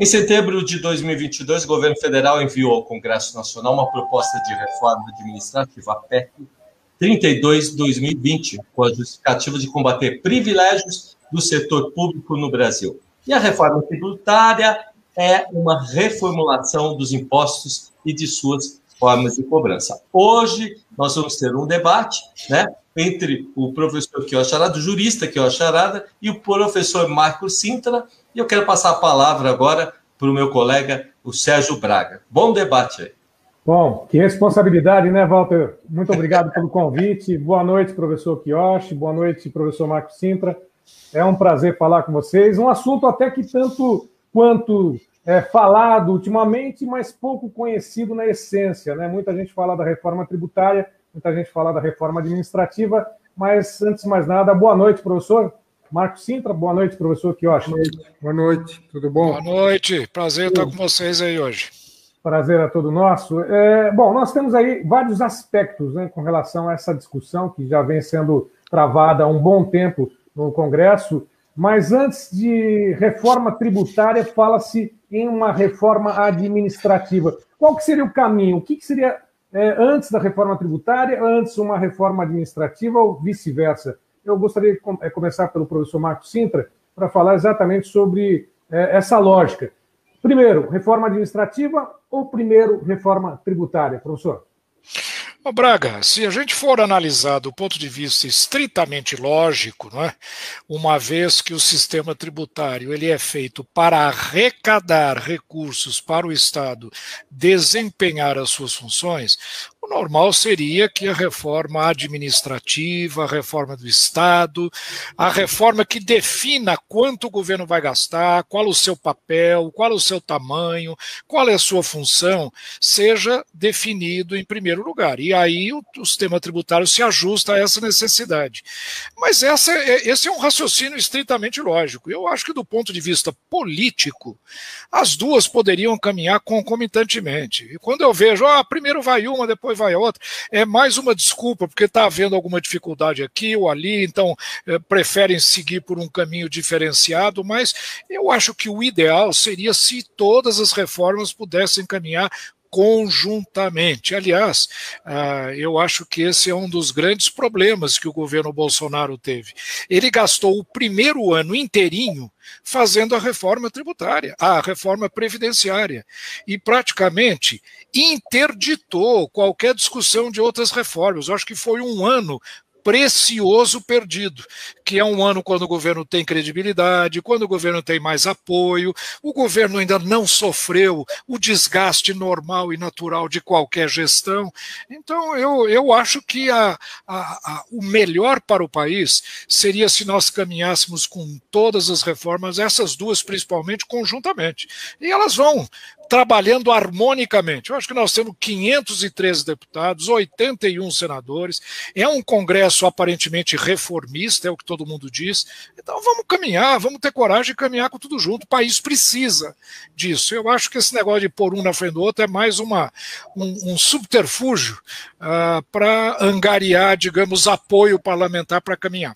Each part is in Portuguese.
Em setembro de 2022, o governo federal enviou ao Congresso Nacional uma proposta de reforma administrativa, a PEC 32/2020, com a justificativa de combater privilégios do setor público no Brasil. E a reforma tributária é uma reformulação dos impostos e de suas formas de cobrança. Hoje, nós vamos ter um debate, né, entre o professor Quiosh Arada, o jurista Quiosh Arada, e o professor Marco Sintra, e eu quero passar a palavra agora para o meu colega, o Sérgio Braga. Bom debate aí. Bom, que responsabilidade, né, Walter? Muito obrigado pelo convite. Boa noite, professor Quiosh. Boa noite, professor Marco Sintra. É um prazer falar com vocês. Um assunto até que tanto quanto é falado ultimamente, mas pouco conhecido na essência, né? Muita gente fala da reforma tributária, muita gente fala da reforma administrativa, mas, antes de mais nada, boa noite, professor Marco Sintra. Boa noite, professor Quiosh. Boa noite, tudo bom? Boa noite, prazer estar com vocês aí hoje. Prazer é todo nosso. Bom, nós temos aí vários aspectos, né, com relação a essa discussão que já vem sendo travada há um bom tempo no Congresso, mas antes de reforma tributária, fala-se em uma reforma administrativa. Qual que seria o caminho? O que seria antes da reforma tributária, antes uma reforma administrativa ou vice-versa? Eu gostaria de começar pelo professor Marco Sintra para falar exatamente sobre essa lógica. Primeiro, reforma administrativa ou primeiro, reforma tributária, professor? Ô Braga, se a gente for analisar do ponto de vista estritamente lógico, não é? Uma vez que o sistema tributário ele é feito para arrecadar recursos para o Estado desempenhar as suas funções, o normal seria que a reforma administrativa, a reforma do Estado, a reforma que defina quanto o governo vai gastar, qual o seu papel, qual o seu tamanho, qual é a sua função, seja definido em primeiro lugar. E aí o sistema tributário se ajusta a essa necessidade. Mas esse é um raciocínio estritamente lógico. Eu acho que do ponto de vista político, as duas poderiam caminhar concomitantemente. E quando eu vejo, primeiro vai uma, depois vai a outra, é mais uma desculpa, porque está havendo alguma dificuldade aqui ou ali, então preferem seguir por um caminho diferenciado, mas eu acho que o ideal seria se todas as reformas pudessem caminhar conjuntamente. Aliás, eu acho que esse é um dos grandes problemas que o governo Bolsonaro teve. Ele gastou o primeiro ano inteirinho fazendo a reforma tributária, a reforma previdenciária, e praticamente interditou qualquer discussão de outras reformas. Eu acho que foi um ano precioso perdido, que é um ano quando o governo tem credibilidade, quando o governo tem mais apoio, o governo ainda não sofreu o desgaste normal e natural de qualquer gestão. Então, eu acho que o melhor para o país seria se nós caminhássemos com todas as reformas, essas duas principalmente, conjuntamente. E elas vão trabalhando harmonicamente. Eu acho que nós temos 513 deputados, 81 senadores, é um Congresso aparentemente reformista, é o que todo mundo diz. Então vamos caminhar, vamos ter coragem de caminhar com tudo junto. O país precisa disso. Eu acho que esse negócio de pôr um na frente do outro é mais um subterfúgio para angariar, digamos, apoio parlamentar para caminhar.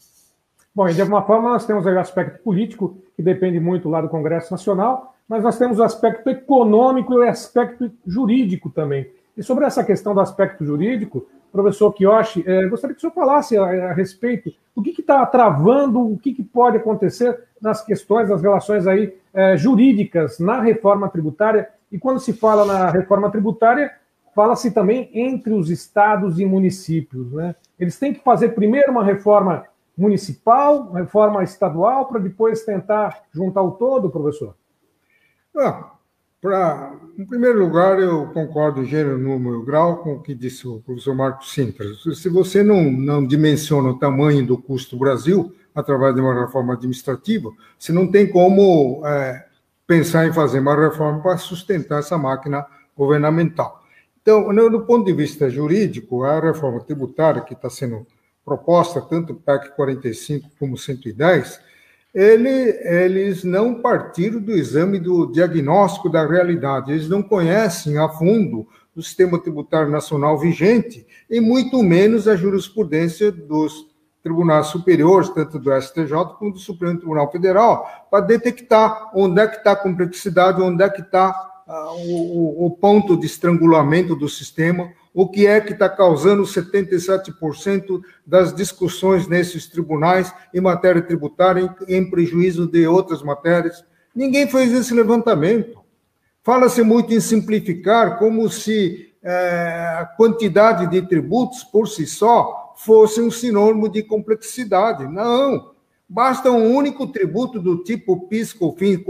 Bom, e de alguma forma nós temos aí o aspecto político, que depende muito lá do Congresso Nacional, mas nós temos o aspecto econômico e o aspecto jurídico também. E sobre essa questão do aspecto jurídico, professor Quiosh, gostaria que o senhor falasse a respeito do que está travando, o que pode acontecer nas questões, nas relações aí, jurídicas na reforma tributária. E quando se fala na reforma tributária, fala-se também entre os estados e municípios, né? Eles têm que fazer primeiro uma reforma municipal, uma reforma estadual, para depois tentar juntar o todo, professor? Em primeiro lugar, eu concordo em gênero, número e grau com o que disse o professor Marco Sintra. Se você não dimensiona o tamanho do custo do Brasil através de uma reforma administrativa, você não tem como pensar em fazer uma reforma para sustentar essa máquina governamental. Então, do ponto de vista jurídico, a reforma tributária que está sendo proposta, tanto o PEC 45 como 110, eles não partiram do exame do diagnóstico da realidade, eles não conhecem a fundo o sistema tributário nacional vigente e muito menos a jurisprudência dos tribunais superiores, tanto do STJ como do Supremo Tribunal Federal, para detectar onde é que está a complexidade, onde é que está o ponto de estrangulamento do sistema, o que é que está causando 77% das discussões nesses tribunais em matéria tributária, em prejuízo de outras matérias. Ninguém fez esse levantamento. Fala-se muito em simplificar, como se a quantidade de tributos por si só fosse um sinônimo de complexidade. Não. Basta um único tributo do tipo PIS, COFINS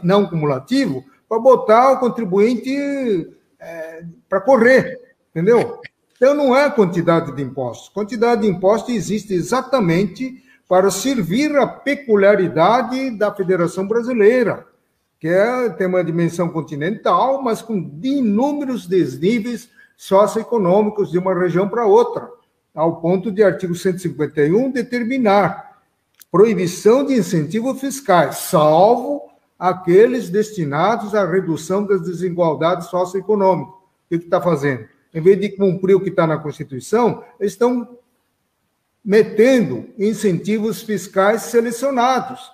não cumulativo para botar o contribuinte para correr, entendeu? Então, não é quantidade de impostos. Quantidade de impostos existe exatamente para servir a peculiaridade da Federação Brasileira, que tem uma dimensão continental, mas com inúmeros desníveis socioeconômicos de uma região para outra, ao ponto de artigo 151 determinar proibição de incentivos fiscais, salvo aqueles destinados à redução das desigualdades socioeconômicas. O que está fazendo? Em vez de cumprir o que está na Constituição, eles estão metendo incentivos fiscais selecionados,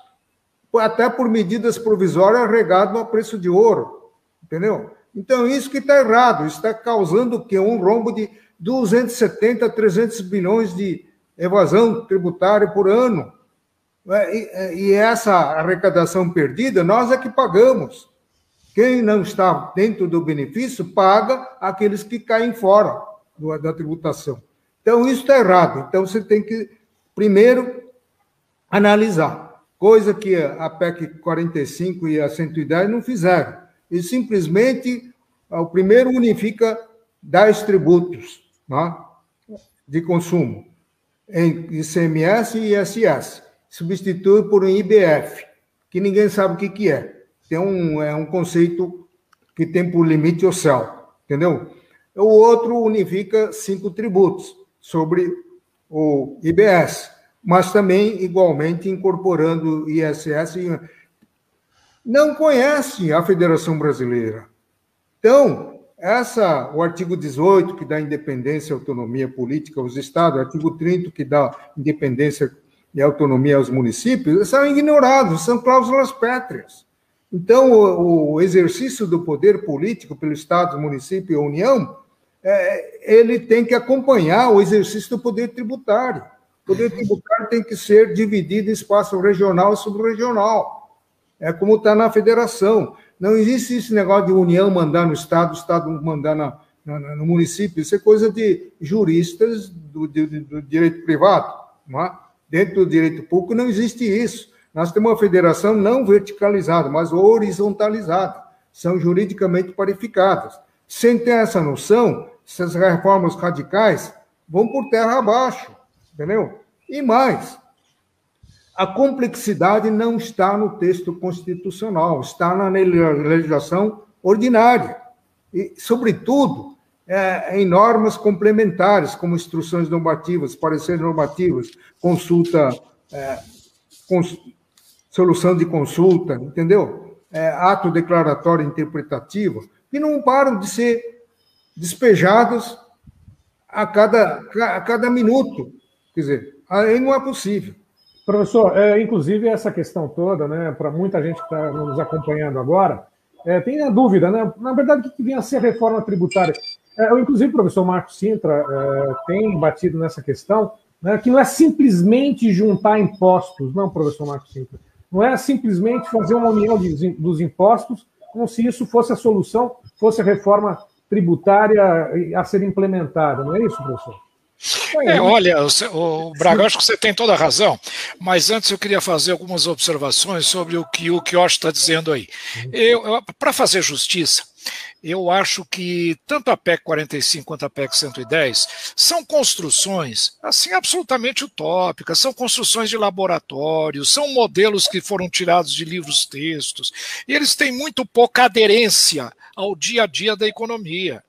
até por medidas provisórias regado a preço de ouro, entendeu? Então, isso que está errado, isso está causando o quê? Um rombo de 270 a 300 bilhões de evasão tributária por ano. E essa arrecadação perdida, nós é que pagamos. Quem não está dentro do benefício, paga aqueles que caem fora da tributação. Então, isso está errado. Então, você tem que, primeiro, analisar, coisa que a PEC 45 e a 110 não fizeram. E simplesmente, o primeiro unifica 10 tributos, né, de consumo, em ICMS e ISS. Substitui por um IBF, que ninguém sabe o que é. É um conceito que tem por limite o céu, entendeu? O outro unifica 5 tributos sobre o IBS, mas também igualmente incorporando ISS. Não conhece a Federação Brasileira. Então, o artigo 18, que dá independência e autonomia política aos estados, o artigo 30, que dá independência e autonomia aos municípios, são ignorados, são cláusulas pétreas. Então, o exercício do poder político pelo Estado, município e União, ele tem que acompanhar o exercício do poder tributário. O poder tributário tem que ser dividido em espaço regional e subregional. É como está na federação. Não existe esse negócio de União mandar no Estado, o Estado mandar no município. Isso é coisa de juristas do direito privado, não é? Dentro do direito público não existe isso. Nós temos uma federação não verticalizada, mas horizontalizada. São juridicamente parificadas. Sem ter essa noção, essas reformas radicais vão por terra abaixo, entendeu? E mais, a complexidade não está no texto constitucional, está na legislação ordinária. E, sobretudo, em normas complementares, como instruções normativas, pareceres normativos, consulta, solução de consulta, entendeu? Ato declaratório interpretativo, que não param de ser despejados a cada minuto. Quer dizer, aí não é possível. Professor, inclusive essa questão toda, né, para muita gente que está nos acompanhando agora, tem a dúvida, né? Na verdade, o que vem a ser a reforma tributária? Inclusive, o professor Marco Sintra tem batido nessa questão, né, que não é simplesmente juntar impostos, não, professor Marco Sintra. Não é simplesmente fazer uma união dos impostos, como se isso fosse a solução, fosse a reforma tributária a ser implementada. Não é isso, professor? Olha, o Braga, acho que você tem toda a razão, mas antes eu queria fazer algumas observações sobre o que o Quioche está dizendo aí. Para fazer justiça, eu acho que tanto a PEC 45 quanto a PEC 110 são construções assim absolutamente utópicas, são construções de laboratório, são modelos que foram tirados de livros textos, e eles têm muito pouca aderência ao dia a dia da economia,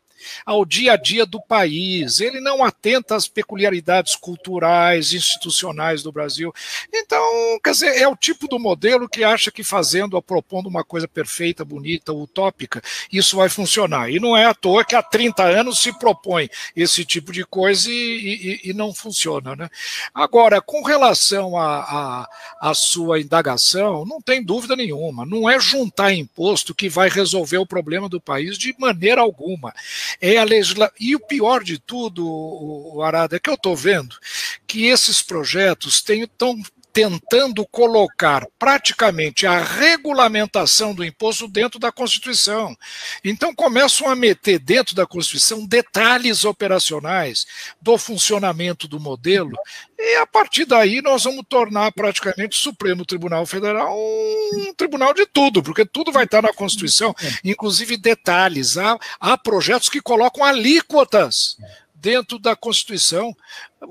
ao dia a dia do país. Ele não atenta às peculiaridades culturais, institucionais do Brasil. Então, Então, quer dizer, é o tipo do modelo que acha que fazendo, propondo uma coisa perfeita, bonita, utópica, isso vai funcionar. E não é à toa que há 30 anos se propõe esse tipo de coisa e não funciona, né? Agora, com relação à sua indagação, não tem dúvida nenhuma, não é juntar imposto que vai resolver o problema do país de maneira alguma. É a E o pior de tudo, Arada, é que eu estou vendo que esses projetos estão tentando colocar praticamente a regulamentação do imposto dentro da Constituição. Então começam a meter dentro da Constituição detalhes operacionais do funcionamento do modelo, e a partir daí nós vamos tornar praticamente o Supremo Tribunal Federal um tribunal de tudo, porque tudo vai estar na Constituição, inclusive detalhes. Há projetos que colocam alíquotas dentro da Constituição.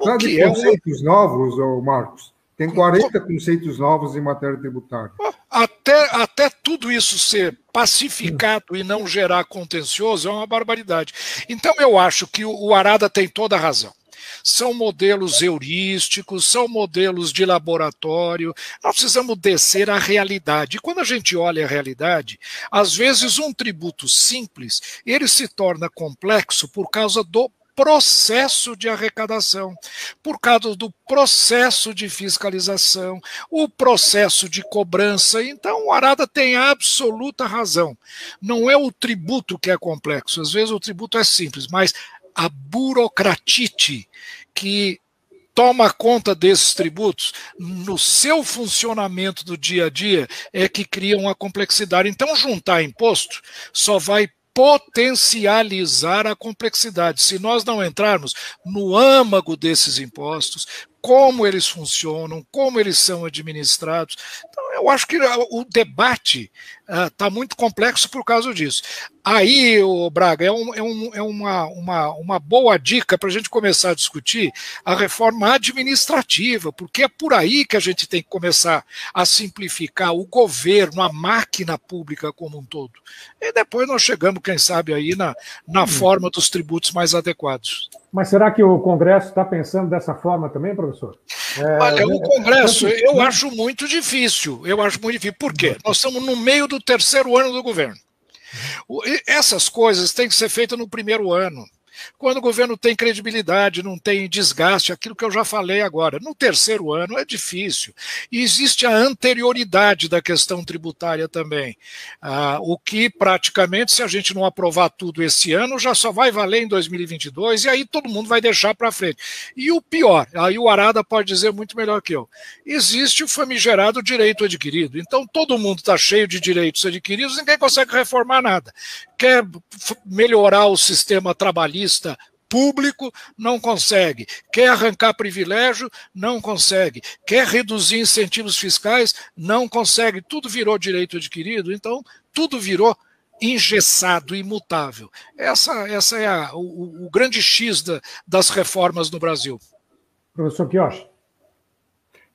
Sabe conceitos novos, Marcos? Tem 40 conceitos novos em matéria tributária. Até tudo isso ser pacificado e não gerar contencioso é uma barbaridade. Então eu acho que o Arada tem toda a razão. São modelos heurísticos, são modelos de laboratório. Nós precisamos descer à realidade. E quando a gente olha a realidade, às vezes um tributo simples, ele se torna complexo por causa do processo de arrecadação, por causa do processo de fiscalização, o processo de cobrança. Então, o Arada tem absoluta razão. Não é o tributo que é complexo, às vezes o tributo é simples, mas a burocratite que toma conta desses tributos no seu funcionamento do dia a dia é que cria uma complexidade. Então, juntar imposto só vai potencializar a complexidade. Se nós não entrarmos no âmago desses impostos, como eles funcionam, como eles são administrados. Então, eu acho que o debate está muito complexo por causa disso. Aí, Braga, é uma boa dica para a gente começar a discutir a reforma administrativa, porque é por aí que a gente tem que começar a simplificar o governo, a máquina pública como um todo. E depois nós chegamos, quem sabe, aí na forma dos tributos mais adequados. Mas será que o Congresso está pensando dessa forma também, professor? Olha, o Congresso, eu acho muito difícil. Por quê? Nós estamos no meio do terceiro ano do governo. Essas coisas têm que ser feitas no primeiro ano. Quando o governo tem credibilidade, não tem desgaste, aquilo que eu já falei agora. No terceiro ano é difícil. E existe a anterioridade da questão tributária também. O que praticamente, se a gente não aprovar tudo esse ano, já só vai valer em 2022 e aí todo mundo vai deixar para frente. E o pior, aí o Arada pode dizer muito melhor que eu, existe o famigerado direito adquirido. Então todo mundo está cheio de direitos adquiridos, ninguém consegue reformar nada. Quer melhorar o sistema trabalhista público, não consegue. Quer arrancar privilégio, não consegue. Quer reduzir incentivos fiscais, não consegue. Tudo virou direito adquirido, então tudo virou engessado, imutável. Essa é o grande X das reformas no Brasil. Professor Quiochi.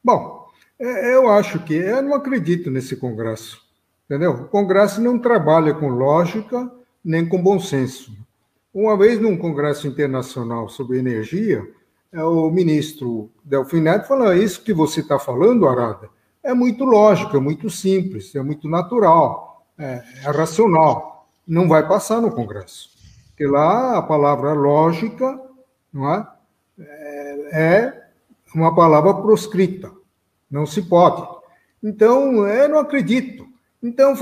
Bom, eu acho que eu não acredito nesse Congresso. Entendeu? O Congresso não trabalha com lógica nem com bom senso. Uma vez num congresso internacional sobre energia, o ministro Delfim Neto falou: isso que você está falando, Arada, é muito lógico, é muito simples, é muito natural, é racional. Não vai passar no Congresso. Porque lá a palavra lógica, não é uma palavra proscrita. Não se pode. Então, eu não acredito. Então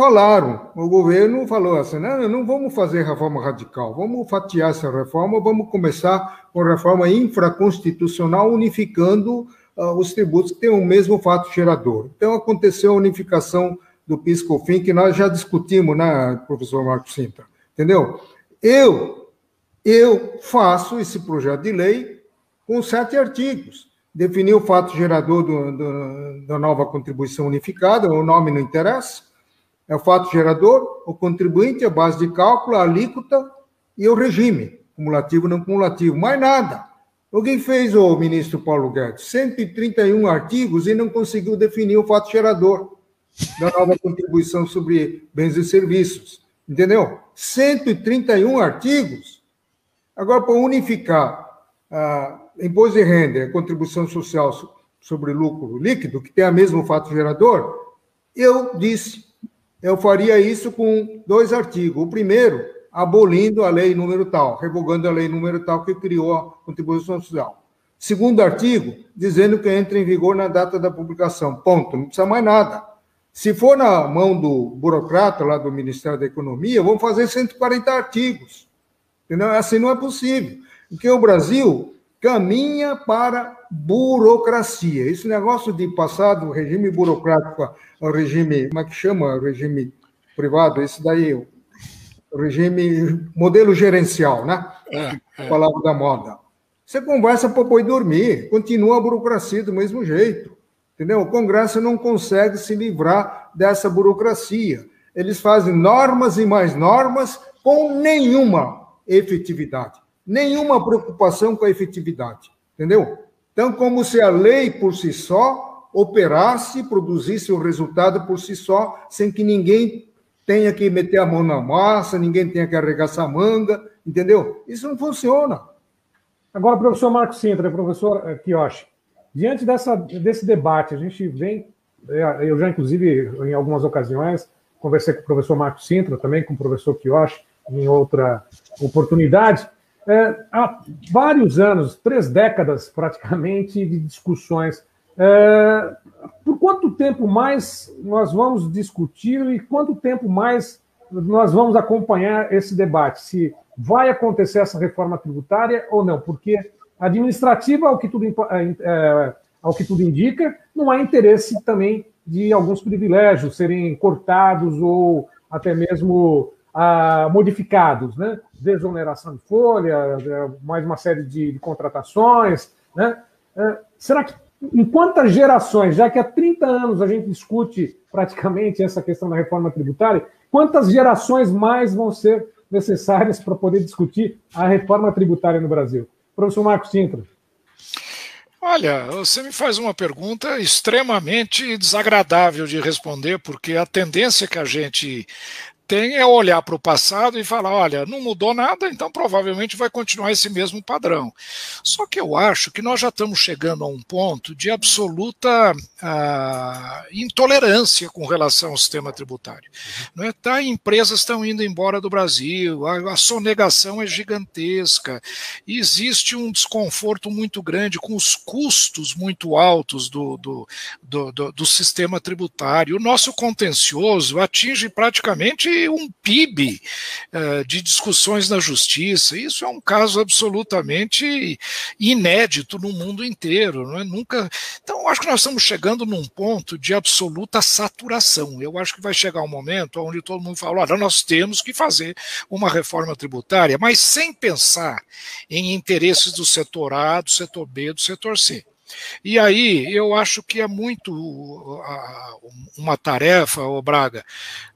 o governo falou assim, não vamos fazer reforma radical, vamos fatiar essa reforma, vamos começar com reforma infraconstitucional, unificando os tributos que têm o mesmo fato gerador. Então aconteceu a unificação do PIS/COFINS, que nós já discutimos, né, professor Marcos Sintra, entendeu? Eu faço esse projeto de lei com 7 artigos. Definir o fato gerador da nova contribuição unificada, o nome não interessa. É o fato gerador, o contribuinte, a base de cálculo, a alíquota e o regime, cumulativo e não cumulativo. Mais nada. Alguém fez, o ministro Paulo Guedes, 131 artigos e não conseguiu definir o fato gerador da nova contribuição sobre bens e serviços. Entendeu? 131 artigos. Agora, para unificar imposto de renda, contribuição social sobre lucro líquido, que tem o mesmo fato gerador, eu disse, eu faria isso com 2 artigos. O primeiro, abolindo a lei número tal, revogando a lei número tal que criou a contribuição social. Segundo artigo, dizendo que entra em vigor na data da publicação. Ponto, não precisa mais nada. Se for na mão do burocrata lá do Ministério da Economia, vamos fazer 140 artigos. Entendeu? Assim não é possível. Porque o Brasil caminha para burocracia. Esse negócio de passar do regime burocrático ao regime, como é que chama? O regime privado, esse daí, o regime, modelo gerencial, né? Palavra da moda. Você conversa para poder dormir, continua a burocracia do mesmo jeito. Entendeu? O Congresso não consegue se livrar dessa burocracia. Eles fazem normas e mais normas com nenhuma efetividade, nenhuma preocupação com a efetividade. Entendeu? Então, como se a lei por si só operasse, produzisse um resultado por si só, sem que ninguém tenha que meter a mão na massa, ninguém tenha que arregaçar a manga, entendeu? Isso não funciona. Agora, professor Marcos Sintra, professor Kiyoshi, diante desse debate, a gente vem, eu já, inclusive, em algumas ocasiões, conversei com o professor Marcos Sintra, também com o professor Kiyoshi, em outra oportunidade, há vários anos, 3 décadas praticamente, de discussões. Por quanto tempo mais nós vamos discutir e quanto tempo mais nós vamos acompanhar esse debate? Se vai acontecer essa reforma tributária ou não? Porque administrativa, ao que tudo indica, não há interesse também de alguns privilégios serem cortados ou até mesmo modificados, né? Desoneração de folha, mais uma série de contratações, né? Será que em quantas gerações, já que há 30 anos a gente discute praticamente essa questão da reforma tributária, quantas gerações mais vão ser necessárias para poder discutir a reforma tributária no Brasil? Professor Marcos Sintra. Olha, você me faz uma pergunta extremamente desagradável de responder, porque a tendência que a gente tem é olhar para o passado e falar, olha, não mudou nada, então provavelmente vai continuar esse mesmo padrão. Só que eu acho que nós já estamos chegando a um ponto de absoluta intolerância com relação ao sistema tributário. Não é? Empresas estão indo embora do Brasil, a sonegação é gigantesca, existe um desconforto muito grande com os custos muito altos do sistema tributário. O nosso contencioso atinge praticamente um PIB de discussões na justiça. Isso é um caso absolutamente inédito no mundo inteiro. Não é? Nunca. Então, eu acho que nós estamos chegando num ponto de absoluta saturação. Eu acho que vai chegar um momento onde todo mundo fala, olha, nós temos que fazer uma reforma tributária, mas sem pensar em interesses do setor A, do setor B, do setor C. E aí, eu acho que é muito uma tarefa, Braga,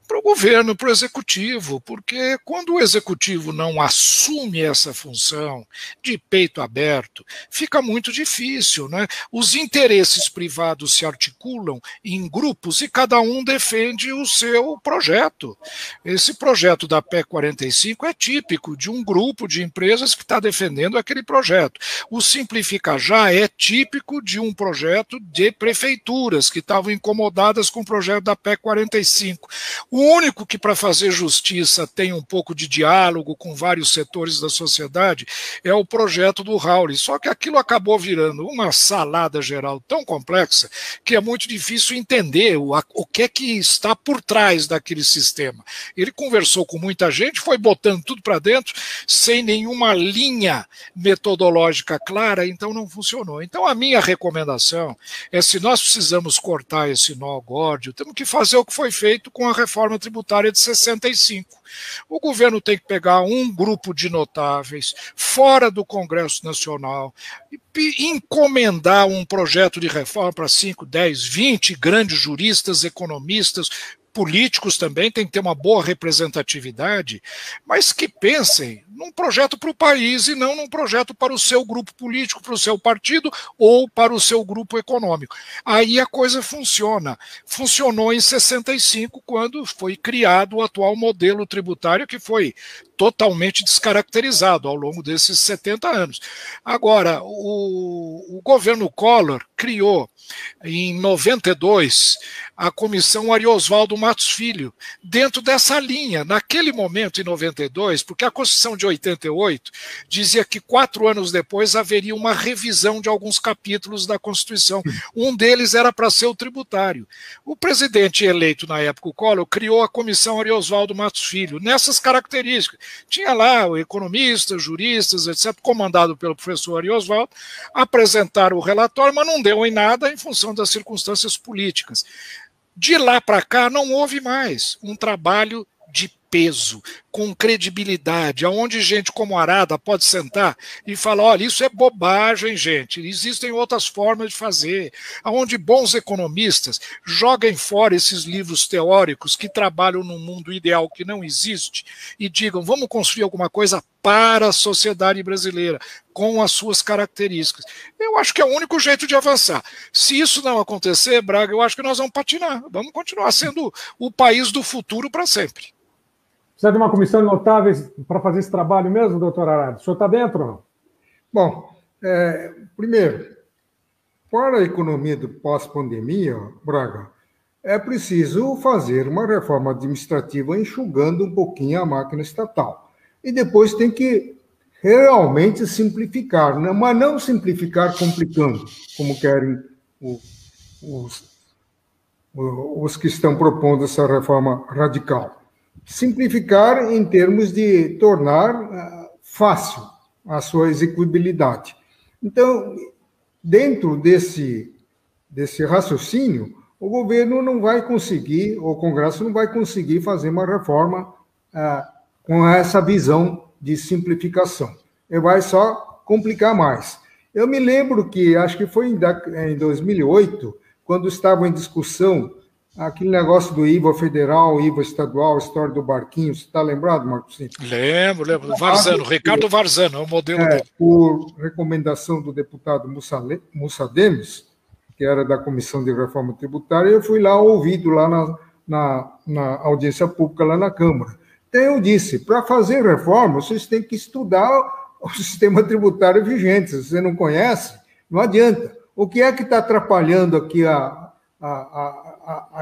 para o governo, para o executivo, porque quando o executivo não assume essa função de peito aberto, fica muito difícil, né? Os interesses privados se articulam em grupos e cada um defende o seu projeto. Esse projeto da PEC 45 é típico de um grupo de empresas que está defendendo aquele projeto. O Simplifica Já é típico de um projeto de prefeituras que estavam incomodadas com o projeto da PEC 45. O único que, para fazer justiça, tem um pouco de diálogo com vários setores da sociedade é o projeto do Raul. Só que aquilo acabou virando uma salada geral tão complexa que é muito difícil entender o que é que está por trás daquele sistema. Ele conversou com muita gente, foi botando tudo para dentro, sem nenhuma linha metodológica clara, então não funcionou. Então a minha recomendação é, se nós precisamos cortar esse nó górdio, temos que fazer o que foi feito com a reforma tributária de 65. O governo tem que pegar um grupo de notáveis fora do Congresso Nacional e encomendar um projeto de reforma para 5, 10, 20 grandes juristas, economistas, políticos também, tem que ter uma boa representatividade, mas que pensem num projeto para o país e não num projeto para o seu grupo político, para o seu partido ou para o seu grupo econômico. Aí a coisa funciona. Funcionou em 65, quando foi criado o atual modelo tributário, que foi totalmente descaracterizado ao longo desses 70 anos. Agora, o governo Collor criou, em 92, a Comissão Ariosvaldo Matos Filho, dentro dessa linha, naquele momento, em 92, porque a Constituição de 88 dizia que 4 anos depois haveria uma revisão de alguns capítulos da Constituição. Um deles era para ser o tributário. O presidente eleito na época, o Collor, criou a Comissão Ariosvaldo Matos Filho, nessas características. Tinha lá economistas, juristas, etc., comandado pelo professor Ariosvaldo, apresentaram o relatório, mas não deu em nada em função das circunstâncias políticas. De lá para cá não houve mais um trabalho de peso, com credibilidade, onde gente como Arada pode sentar e falar, olha, isso é bobagem, gente, existem outras formas de fazer, onde bons economistas joguem fora esses livros teóricos que trabalham num mundo ideal que não existe e digam, vamos construir alguma coisa para a sociedade brasileira, com as suas características. Eu acho que é o único jeito de avançar. Se isso não acontecer, Braga, eu acho que nós vamos patinar, vamos continuar sendo o país do futuro para sempre. Precisa de uma comissão de notáveis para fazer esse trabalho mesmo, doutor Arada? O senhor está dentro ou não? Bom, primeiro, para a economia do pós-pandemia, Braga, é preciso fazer uma reforma administrativa enxugando um pouquinho a máquina estatal. E depois tem que realmente simplificar, né? Mas não simplificar complicando, como querem os que estão propondo essa reforma radical. Simplificar em termos de tornar fácil a sua execuibilidade. Então, dentro desse raciocínio, o governo não vai conseguir, o Congresso não vai conseguir fazer uma reforma com essa visão de simplificação. Ele vai só complicar mais. Eu me lembro que, acho que foi em 2008, quando estava em discussão aquele negócio do IVA federal, IVA estadual, a história do barquinho, você está lembrado, Marcos? Lembro. Varzano, Ricardo Varzano, é o modelo dele. Por recomendação do deputado Mussademes, que era da Comissão de Reforma Tributária, eu fui lá ouvido lá na audiência pública lá na Câmara. Então eu disse, para fazer reforma, vocês têm que estudar o sistema tributário vigente. Se você não conhece, não adianta. O que é que está atrapalhando aqui a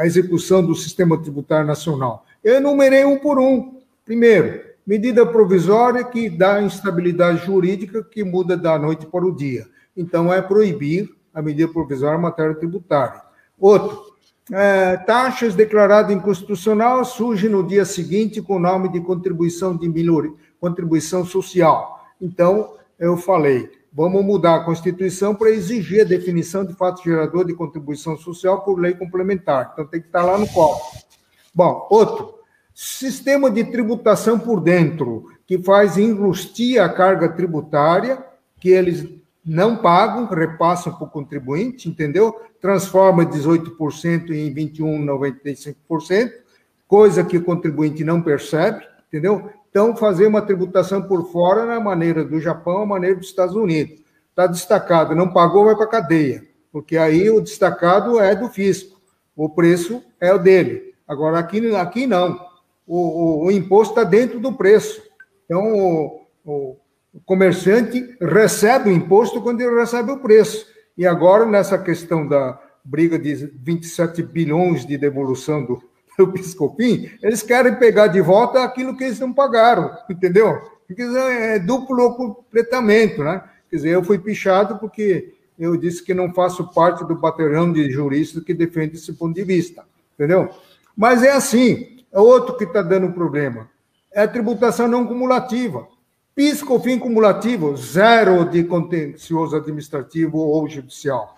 execução do sistema tributário nacional? Eu enumerei um por um. Primeiro, medida provisória que dá instabilidade jurídica que muda da noite para o dia. Então, é proibir a medida provisória em matéria tributária. Outro, taxas declaradas inconstitucional surgem no dia seguinte com o nome de contribuição de melhoria, contribuição social. Então, eu falei, vamos mudar a Constituição para exigir a definição de fato gerador de contribuição social por lei complementar. Então, tem que estar lá no copo. Bom, outro, sistema de tributação por dentro, que faz enrustir a carga tributária, que eles não pagam, repassam para o contribuinte, entendeu? Transforma 18% em 21,95%, coisa que o contribuinte não percebe, entendeu? Então, fazer uma tributação por fora na maneira do Japão, a maneira dos Estados Unidos. Está destacado, não pagou, vai para a cadeia, porque aí o destacado é do fisco, o preço é o dele. Agora, aqui não. O imposto está dentro do preço. Então, o comerciante recebe o imposto quando ele recebe o preço. E agora, nessa questão da briga de 27 bilhões de devolução do PIS/COFINS, eles querem pegar de volta aquilo que eles não pagaram, entendeu? Porque é duplo completamento, né? Quer dizer, eu fui pichado porque eu disse que não faço parte do batalhão de juristas que defende esse ponto de vista, entendeu? Mas é assim, é outro que está dando problema. É a tributação não cumulativa. PIS/COFINS cumulativo, zero de contencioso administrativo ou judicial.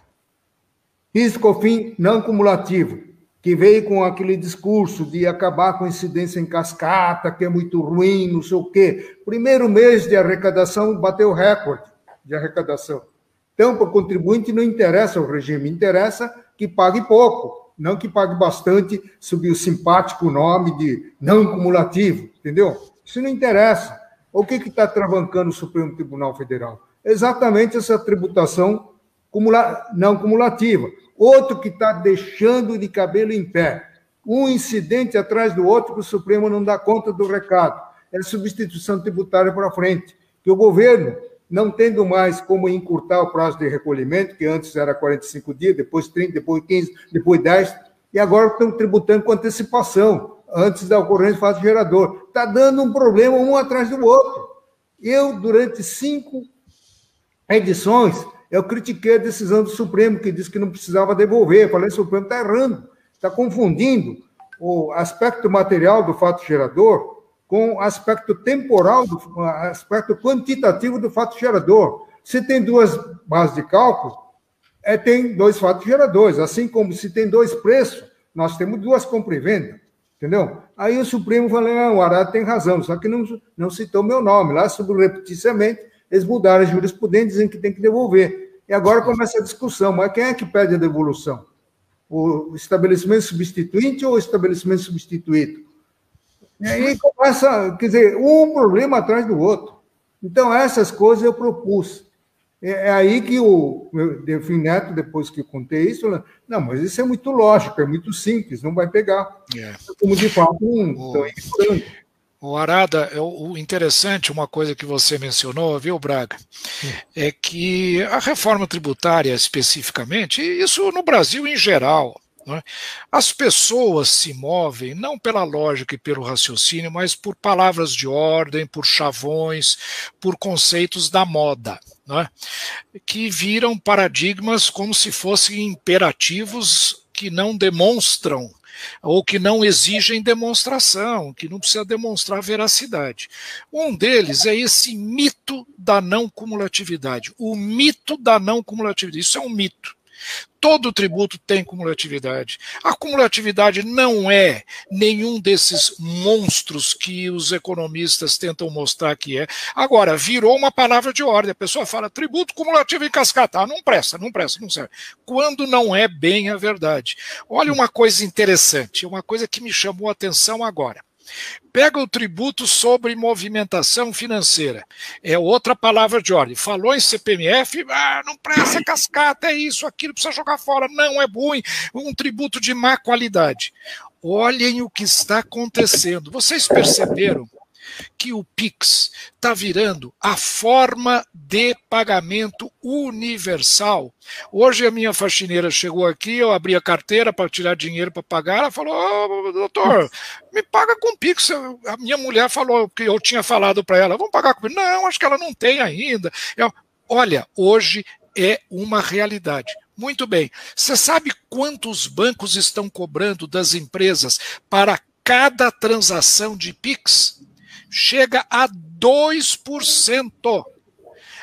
PIS/COFINS não cumulativo, que veio com aquele discurso de acabar com a incidência em cascata, que é muito ruim, não sei o quê. Primeiro mês de arrecadação bateu recorde de arrecadação. Então, para o contribuinte não interessa o regime, interessa que pague pouco, não que pague bastante sob o simpático nome de não cumulativo, entendeu? Isso não interessa. O que está travancando o Supremo Tribunal Federal? Exatamente essa tributação não cumulativa. Outro que está deixando de cabelo em pé. Um incidente atrás do outro que o Supremo não dá conta do recado. É a substituição tributária para frente. Que o governo não tendo mais como encurtar o prazo de recolhimento, que antes era 45 dias, depois 30, depois 15, depois 10, e agora estão tributando com antecipação, antes da ocorrência do fato gerador. Está dando um problema um atrás do outro. Eu, durante 5 edições, eu critiquei a decisão do Supremo, que disse que não precisava devolver. Eu falei, o Supremo está errando, está confundindo o aspecto material do fato gerador com o aspecto temporal, o aspecto quantitativo do fato gerador. Se tem 2 bases de cálculo, tem 2 fatos geradores. Assim como se tem 2 preços, nós temos 2 compra e venda. Entendeu? Aí o Supremo falou, o Arado tem razão, só que não citou meu nome. Lá, subrepticiamente, eles mudaram a jurisprudência, dizendo que tem que devolver. E agora começa a discussão, mas quem é que pede a devolução? O estabelecimento substituinte ou o estabelecimento substituído? E aí começa, quer dizer, um problema atrás do outro. Então, essas coisas eu propus. É aí que o Delfim Neto, depois que eu contei isso, falou, não, mas isso é muito lógico, é muito simples, não vai pegar. Como de fato, estão ignorando. O Arada, o interessante, uma coisa que você mencionou, viu, Braga, é que a reforma tributária especificamente, e isso no Brasil em geral, né, as pessoas se movem não pela lógica e pelo raciocínio, mas por palavras de ordem, por chavões, por conceitos da moda, né, que viram paradigmas como se fossem imperativos que não demonstram ou que não exigem demonstração, que não precisa demonstrar veracidade. Um deles é esse mito da não cumulatividade. O mito da não cumulatividade. Isso é um mito. Todo tributo tem cumulatividade. A cumulatividade não é nenhum desses monstros que os economistas tentam mostrar que é. Agora, virou uma palavra de ordem. A pessoa fala tributo cumulativo em cascata. Não presta, não serve. Quando não é bem a verdade. Olha uma coisa interessante, uma coisa que me chamou a atenção agora. Pega o tributo sobre movimentação financeira. É outra palavra de ordem. Falou em CPMF, não presta, cascata, é isso, aquilo, precisa jogar fora. Não, é ruim, um tributo de má qualidade. Olhem o que está acontecendo. Vocês perceberam que o PIX está virando a forma de pagamento universal? Hoje a minha faxineira chegou aqui, eu abri a carteira para tirar dinheiro para pagar, ela falou, doutor, me paga com PIX. A minha mulher falou, que eu tinha falado para ela, vamos pagar com PIX. Não, acho que ela não tem ainda. Olha, hoje é uma realidade. Muito bem. Você sabe quantos bancos estão cobrando das empresas para cada transação de PIX? Chega a 2%.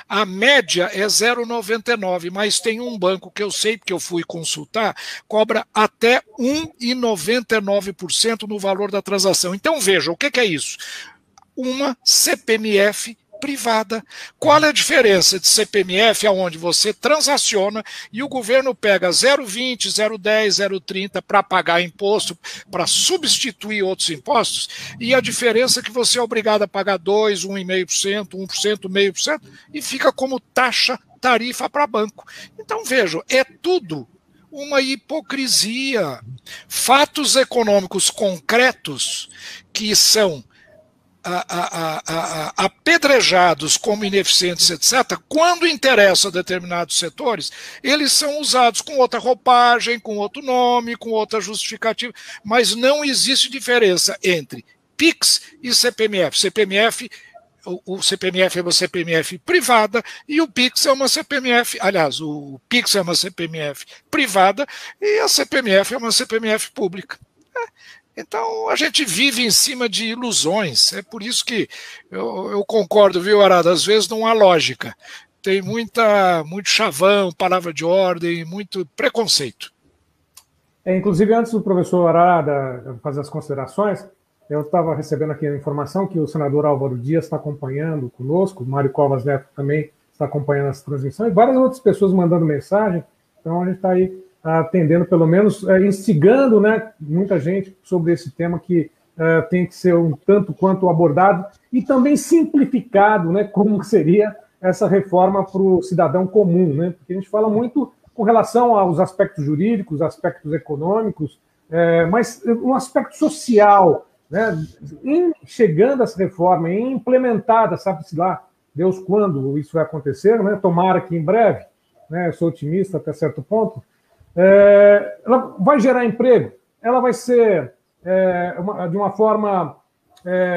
A média é 0,99, mas tem um banco que eu sei, porque eu fui consultar, cobra até 1,99% no valor da transação. Então veja, o que é isso? Uma CPMF privada. Qual é a diferença de CPMF, onde você transaciona e o governo pega 0,20, 0,10, 0,30 para pagar imposto, para substituir outros impostos, e a diferença é que você é obrigado a pagar 2%, 1,5%, 1%, 0,5%, e fica como taxa, tarifa para banco. Então vejam, é tudo uma hipocrisia. Fatos econômicos concretos que são apedrejados como ineficientes, etc., quando interessam a determinados setores, eles são usados com outra roupagem, com outro nome, com outra justificativa, mas não existe diferença entre PIX e CPMF. O CPMF é uma CPMF privada e o PIX é uma CPMF, aliás, o PIX é uma CPMF privada e a CPMF é uma CPMF pública. Então, a gente vive em cima de ilusões. É por isso que eu concordo, viu, Arada? Às vezes não há lógica. Tem muito chavão, palavra de ordem, muito preconceito. Inclusive, antes do professor Arada fazer as considerações, eu estava recebendo aqui a informação que o senador Álvaro Dias está acompanhando conosco, o Mário Covas Neto também está acompanhando essa transmissão, e várias outras pessoas mandando mensagem. Então, a gente está aí atendendo, pelo menos, instigando, né, muita gente sobre esse tema que tem que ser um tanto quanto abordado e também simplificado, né, como seria essa reforma para o cidadão comum, né, porque a gente fala muito com relação aos aspectos jurídicos, aspectos econômicos, mas um aspecto social, né, chegando essa reforma, implementada, sabe-se lá, Deus quando isso vai acontecer, né? Tomara que em breve, né? Sou otimista até certo ponto. Ela vai gerar emprego, ela vai ser de uma forma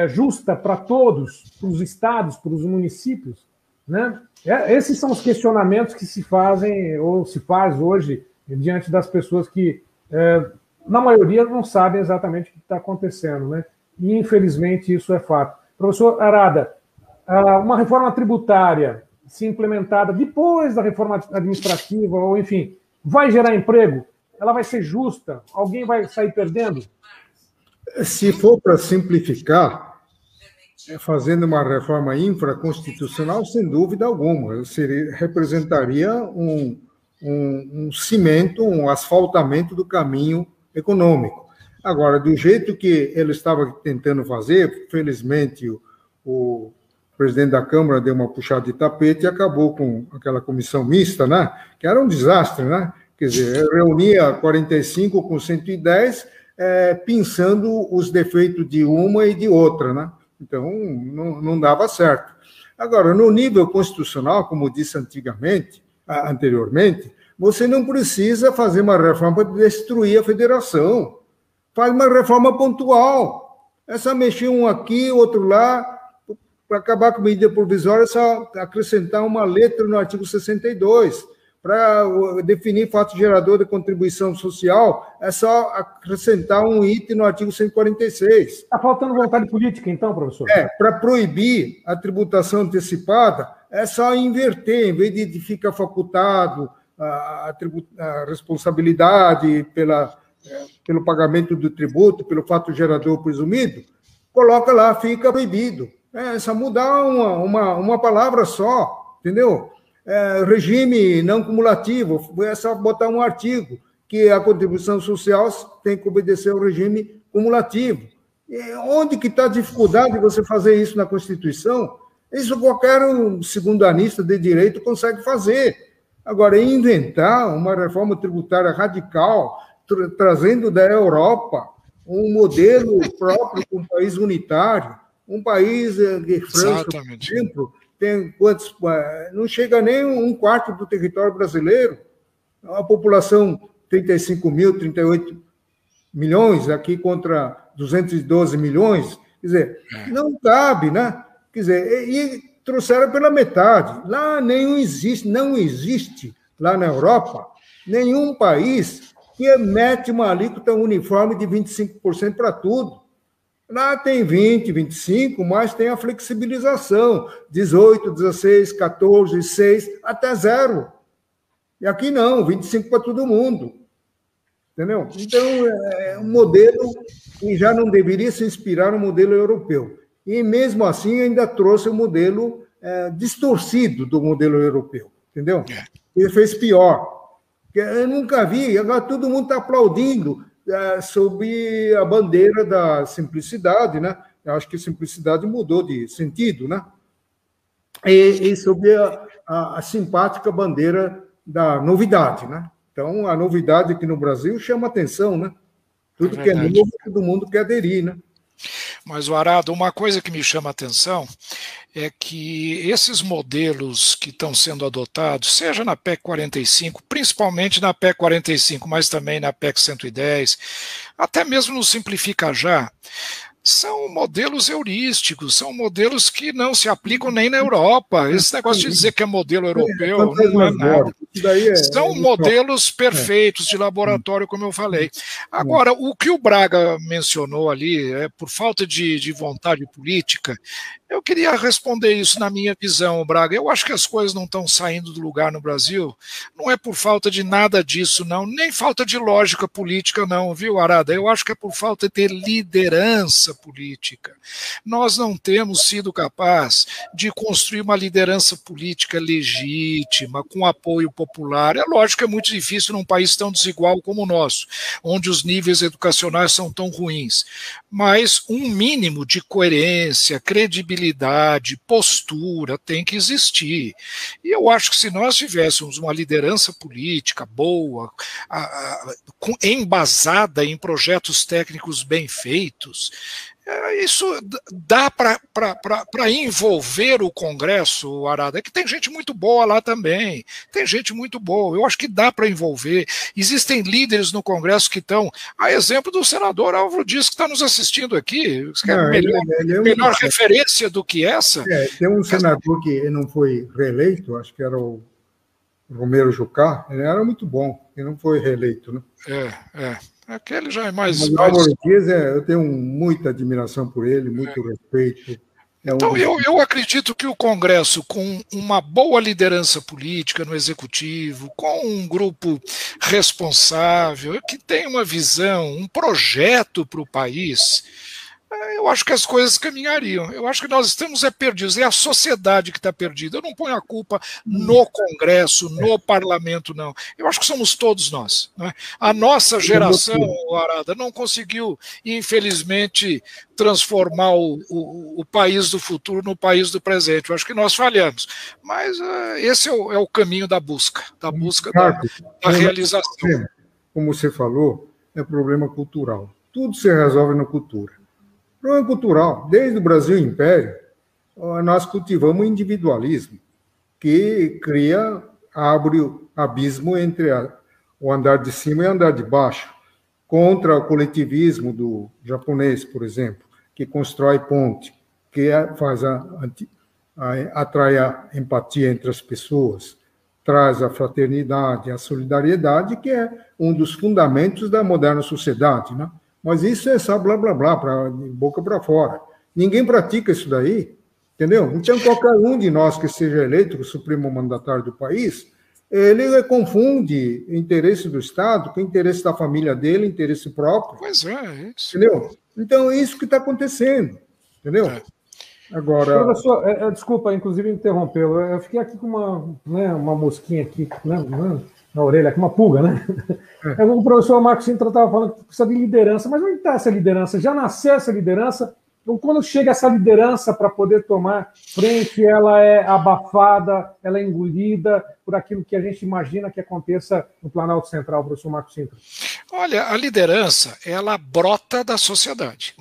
justa para todos, para os estados, para os municípios, né? Esses são os questionamentos que se fazem ou se faz hoje diante das pessoas que, na maioria, não sabem exatamente o que está acontecendo, né? E, infelizmente, isso é fato. Professor Arada, uma reforma tributária, se implementada depois da reforma administrativa, ou enfim, vai gerar emprego? Ela vai ser justa? Alguém vai sair perdendo? Se for para simplificar, fazendo uma reforma infraconstitucional, sem dúvida alguma, representaria um cimento, um asfaltamento do caminho econômico. Agora, do jeito que ele estava tentando fazer, felizmente o presidente da Câmara deu uma puxada de tapete e acabou com aquela comissão mista, né? Que era um desastre, né? Quer dizer, reunia 45 com 110, pensando os defeitos de uma e de outra, né? Então, não dava certo. Agora, no nível constitucional, como disse anteriormente, você não precisa fazer uma reforma para destruir a federação. Faz uma reforma pontual. É só mexer um aqui, outro lá. Para acabar com a medida provisória, é só acrescentar uma letra no artigo 62. Para definir fato gerador de contribuição social, é só acrescentar um item no artigo 146. Está faltando vontade política, então, professor? Para proibir a tributação antecipada, é só inverter, em vez de ficar facultado a responsabilidade pelo pagamento do tributo, pelo fato gerador presumido, coloca lá, fica proibido. É só mudar uma palavra só, entendeu? Regime não cumulativo, é só botar um artigo, que a contribuição social tem que obedecer ao regime cumulativo. Onde que está a dificuldade de você fazer isso na Constituição? Isso qualquer segundanista de direito consegue fazer. Agora, inventar uma reforma tributária radical, trazendo da Europa um modelo próprio para um país unitário, um país de França, por exemplo, tem quantos, não chega nem um quarto do território brasileiro, a população 35 mil, 38 milhões, aqui contra 212 milhões, quer dizer, não cabe, né? Quer dizer, e trouxeram pela metade. Lá não existe, lá na Europa, nenhum país que mete uma alíquota uniforme de 25% para tudo. Lá tem 20, 25, mas tem a flexibilização, 18, 16, 14, 6, até 0. E aqui não, 25 para todo mundo. Entendeu? Então, é um modelo que já não deveria se inspirar no modelo europeu. E, mesmo assim, ainda trouxe um modelo distorcido do modelo europeu. Entendeu? Ele fez pior. Eu nunca vi, agora todo mundo está aplaudindo sob a bandeira da simplicidade, né? Eu acho que simplicidade mudou de sentido, né? E sob a simpática bandeira da novidade, né? Então, a novidade aqui no Brasil chama atenção, né? Tudo que é novo, todo mundo quer aderir, né? Mas, Arada, uma coisa que me chama a atenção é que esses modelos que estão sendo adotados, seja na PEC 45, principalmente na PEC 45, mas também na PEC 110, até mesmo no Simplifica Já, são modelos heurísticos, são modelos que não se aplicam nem na Europa. Esse negócio de dizer que é modelo europeu não é nada. São modelos perfeitos de laboratório, como eu falei. Agora, o que o Braga mencionou ali, por falta de vontade política, eu queria responder isso na minha visão, Braga. Eu acho que as coisas não estão saindo do lugar no Brasil, não é por falta de nada disso, não, nem falta de lógica política, não, viu, Arada? Eu acho que é por falta de liderança política. Nós não temos sido capazes de construir uma liderança política legítima, com apoio popular. É lógico que é muito difícil num país tão desigual como o nosso, onde os níveis educacionais são tão ruins, mas um mínimo de coerência, credibilidade, postura tem que existir. E eu acho que se nós tivéssemos uma liderança política boa, embasada em projetos técnicos bem feitos, Isso dá para envolver o Congresso, Arada, que tem gente muito boa lá também, tem gente muito boa, eu acho que dá para envolver. Existem líderes no Congresso que estão, a exemplo do senador Álvaro Dias, que está nos assistindo aqui, que é melhor referência do que essa. Tem um senador que não foi reeleito, acho que era o Romero Jucá, ele era muito bom, ele não foi reeleito, né? Aquele já é mais... O Álvaro Dias, eu tenho muita admiração por ele, muito respeito. Então, eu acredito que o Congresso, com uma boa liderança política no Executivo, com um grupo responsável, que tem uma visão, um projeto para o país, eu acho que as coisas caminhariam. Eu acho que nós estamos perdidos. É a sociedade que está perdida. Eu não ponho a culpa no Congresso, no parlamento, não. Eu acho que somos todos nós. Né? A nossa geração, Arada, não conseguiu, infelizmente, transformar o país do futuro no país do presente. Eu acho que nós falhamos. Mas esse é o caminho da busca da realização. Como você falou, é problema cultural. Tudo se resolve na cultura. Problema cultural. Desde o Brasil Império, nós cultivamos o individualismo, que abre o abismo entre o andar de cima e o andar de baixo, contra o coletivismo do japonês, por exemplo, que constrói ponte, que atrai a empatia entre as pessoas, traz a fraternidade, a solidariedade, que é um dos fundamentos da moderna sociedade, né? Mas isso é só blá, blá, blá, de boca para fora. Ninguém pratica isso daí, entendeu? Então, qualquer um de nós que seja eleito o supremo mandatário do país, ele confunde o interesse do Estado com o interesse da família dele, interesse próprio. Pois é isso. Entendeu? Então, é isso que está acontecendo, entendeu? Agora... Professor, desculpa, inclusive, interrompê-lo. Eu fiquei aqui com uma mosquinha aqui, né, na orelha, com uma pulga, né? O professor Marcos Sintra estava falando que precisa de liderança, mas onde está essa liderança? Já nasceu essa liderança? Então, quando chega essa liderança para poder tomar frente, ela é abafada, ela é engolida por aquilo que a gente imagina que aconteça no Planalto Central, professor Marcos Sintra? Olha, a liderança, ela brota da sociedade.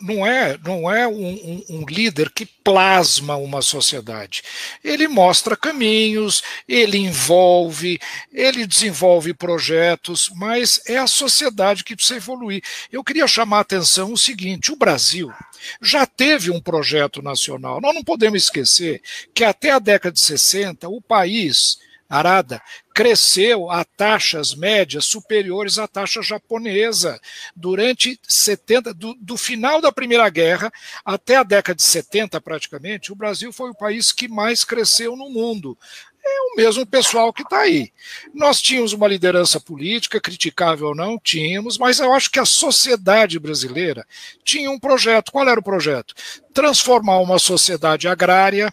Não é um líder que plasma uma sociedade. Ele mostra caminhos, ele envolve, ele desenvolve projetos, mas é a sociedade que precisa evoluir. Eu queria chamar a atenção o seguinte: o Brasil já teve um projeto nacional. Nós não podemos esquecer que até a década de 60, o país, Arada, cresceu a taxas médias superiores à taxa japonesa. Durante 70, do final da Primeira Guerra até a década de 70, praticamente, o Brasil foi o país que mais cresceu no mundo. É o mesmo pessoal que está aí. Nós tínhamos uma liderança política, criticável ou não, tínhamos, mas eu acho que a sociedade brasileira tinha um projeto. Qual era o projeto? Transformar uma sociedade agrária,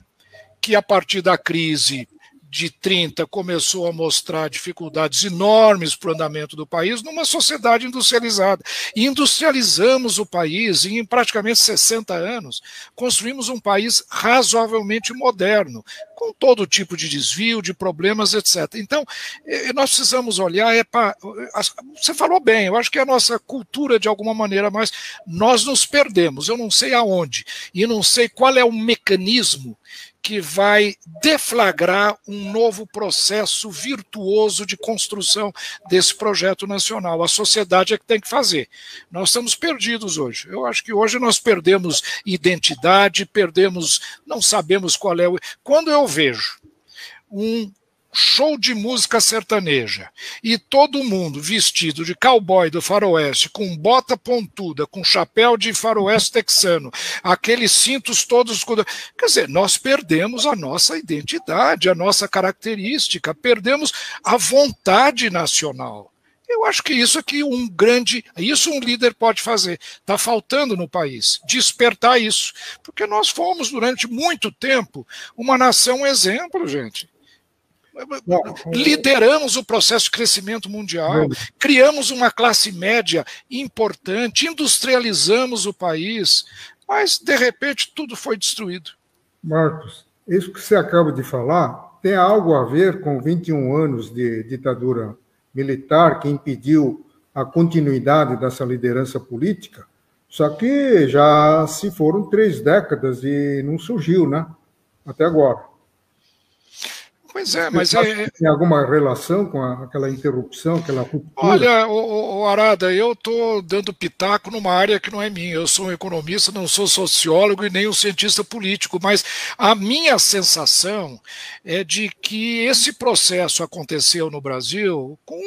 que a partir da crise de 30 começou a mostrar dificuldades enormes para o andamento do país, numa sociedade industrializada. E industrializamos o país e em praticamente 60 anos construímos um país razoavelmente moderno, com todo tipo de desvio, de problemas, etc. Então, nós precisamos olhar, você falou bem, eu acho que é a nossa cultura de alguma maneira, mas nós nos perdemos, eu não sei aonde, e não sei qual é o mecanismo que vai deflagrar um novo processo virtuoso de construção desse projeto nacional. A sociedade é que tem que fazer. Nós estamos perdidos hoje. Eu acho que hoje nós perdemos identidade, não sabemos qual é o... Quando eu vejo um show de música sertaneja e todo mundo vestido de cowboy do faroeste, com bota pontuda, com chapéu de faroeste texano, aqueles cintos todos... Quer dizer, nós perdemos a nossa identidade, a nossa característica, perdemos a vontade nacional. Eu acho que isso aqui isso um líder pode fazer. Está faltando no país, despertar isso. Porque nós fomos, durante muito tempo, uma nação exemplo, gente. Lideramos o processo de crescimento mundial, criamos uma classe média importante, industrializamos o país, mas, de repente, tudo foi destruído. Marcos, isso que você acaba de falar tem algo a ver com 21 anos de ditadura militar que impediu a continuidade dessa liderança política, Só que já se foram 3 décadas e não surgiu, né? Até agora. Pois é, mas tem alguma relação com aquela interrupção, aquela ruptura? Olha, Arada, eu estou dando pitaco numa área que não é minha. Eu sou um economista, não sou sociólogo e nem um cientista político, mas a minha sensação é de que esse processo aconteceu no Brasil com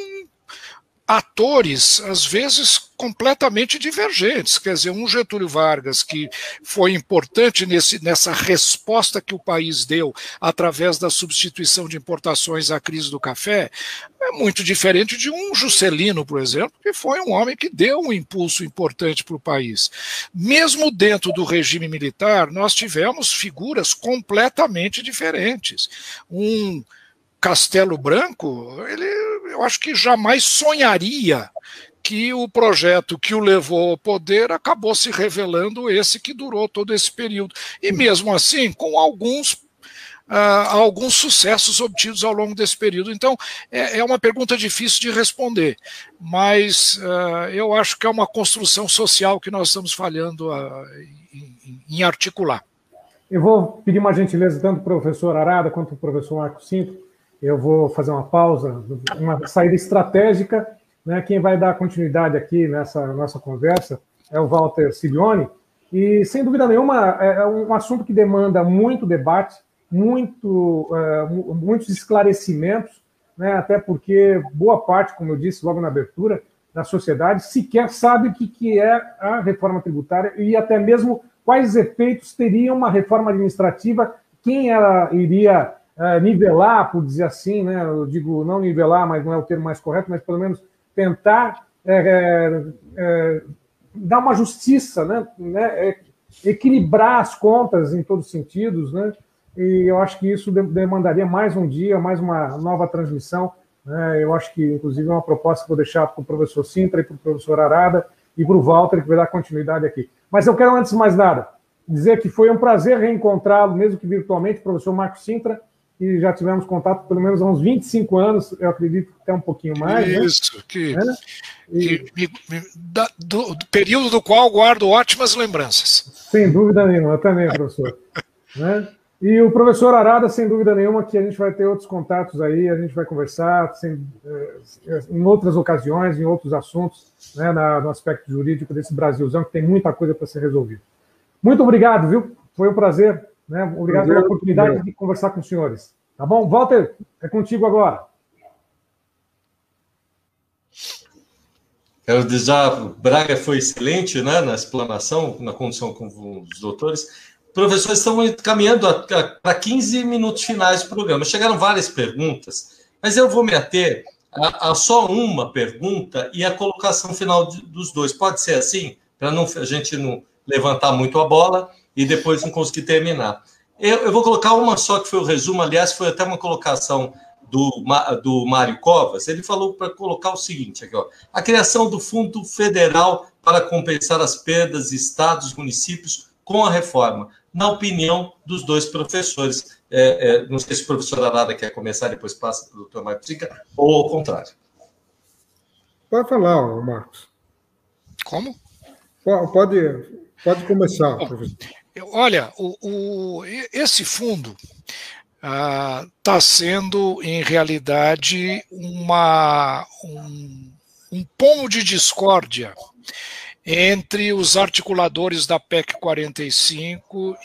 atores, às vezes, completamente divergentes. Quer dizer, um Getúlio Vargas, que foi importante nessa resposta que o país deu através da substituição de importações à crise do café, é muito diferente de um Juscelino, por exemplo, que foi um homem que deu um impulso importante para o país. Mesmo dentro do regime militar, nós tivemos figuras completamente diferentes. Um Castelo Branco, eu acho que jamais sonharia que o projeto que o levou ao poder acabou se revelando esse que durou todo esse período. E mesmo assim, com alguns sucessos obtidos ao longo desse período. Então, é uma pergunta difícil de responder, mas eu acho que é uma construção social que nós estamos falhando em articular. Eu vou pedir uma gentileza tanto do professor Arada quanto do professor Marco Sintra. Eu vou fazer uma pausa, uma saída estratégica, né? Quem vai dar continuidade aqui nessa nossa conversa é o Walter Siglioni, e, sem dúvida nenhuma, é um assunto que demanda muito debate, muitos esclarecimentos, né? Até porque boa parte, como eu disse logo na abertura, da sociedade sequer sabe o que é a reforma tributária e até mesmo quais efeitos teria uma reforma administrativa, quem ela iria nivelar, por dizer assim, né? Eu digo não nivelar, mas não é o termo mais correto, mas pelo menos tentar dar uma justiça, né? Equilibrar as contas em todos os sentidos, né? E eu acho que isso demandaria mais um dia, mais uma nova transmissão, né? Eu acho que, inclusive, é uma proposta que vou deixar para o professor Sintra e para o professor Arada e para o Walter, que vai dar continuidade aqui. Mas eu quero, antes de mais nada, dizer que foi um prazer reencontrá-lo, mesmo que virtualmente, o professor Marco Sintra, e já tivemos contato pelo menos há uns 25 anos, eu acredito que até um pouquinho mais. Isso, né? Do período do qual guardo ótimas lembranças. Sem dúvida nenhuma, eu também, professor. Né? E o professor Arada, sem dúvida nenhuma, que a gente vai ter outros contatos aí, a gente vai conversar em outras ocasiões, em outros assuntos, né, no aspecto jurídico desse Brasilzão, que tem muita coisa para ser resolvida. Muito obrigado, viu? Foi um prazer. Né? Obrigado pela oportunidade de conversar com os senhores. Tá bom? Walter, é contigo agora. Quero dizer, Braga foi excelente, né, na explanação, na condição com os doutores. Professores, estamos caminhando para 15 minutos finais do programa. Chegaram várias perguntas, mas eu vou me ater a só uma pergunta e a colocação final dos dois. Pode ser assim? Para a gente não levantar muito a bola e depois não conseguir terminar. Eu vou colocar uma só, que foi o resumo, aliás, foi até uma colocação do Mário Covas. Ele falou para colocar o seguinte aqui, ó: a criação do Fundo Federal para compensar as perdas de estados e municípios com a reforma, na opinião dos dois professores. Não sei se o professor Arada quer começar, depois passa para o doutor Marcos Sintra, ou ao contrário. Pode falar, Marcos. Como? Pode começar, professor. Olha, esse fundo está sendo, em realidade, um pomo de discórdia entre os articuladores da PEC 45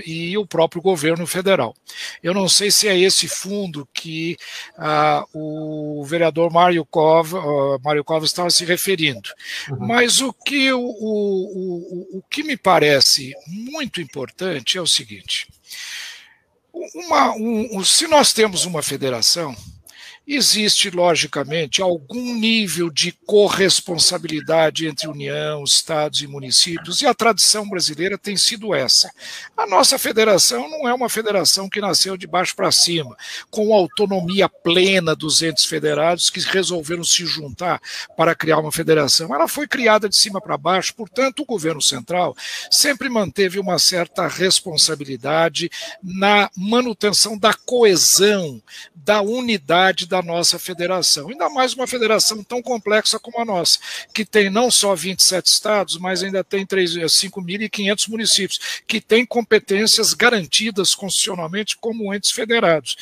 e o próprio governo federal. Eu não sei se é esse fundo que o vereador Mário Covas estava se referindo, mas o que me parece muito importante é o seguinte: se nós temos uma federação, existe, logicamente, algum nível de corresponsabilidade entre União, Estados e municípios, e a tradição brasileira tem sido essa. A nossa federação não é uma federação que nasceu de baixo para cima, com autonomia plena dos entes federados que resolveram se juntar para criar uma federação. Ela foi criada de cima para baixo, portanto, o governo central sempre manteve uma certa responsabilidade na manutenção da coesão, da unidade, da nossa federação, ainda mais uma federação tão complexa como a nossa, que tem não só 27 estados, mas ainda tem 5.500 municípios, que tem competências garantidas constitucionalmente como entes federados.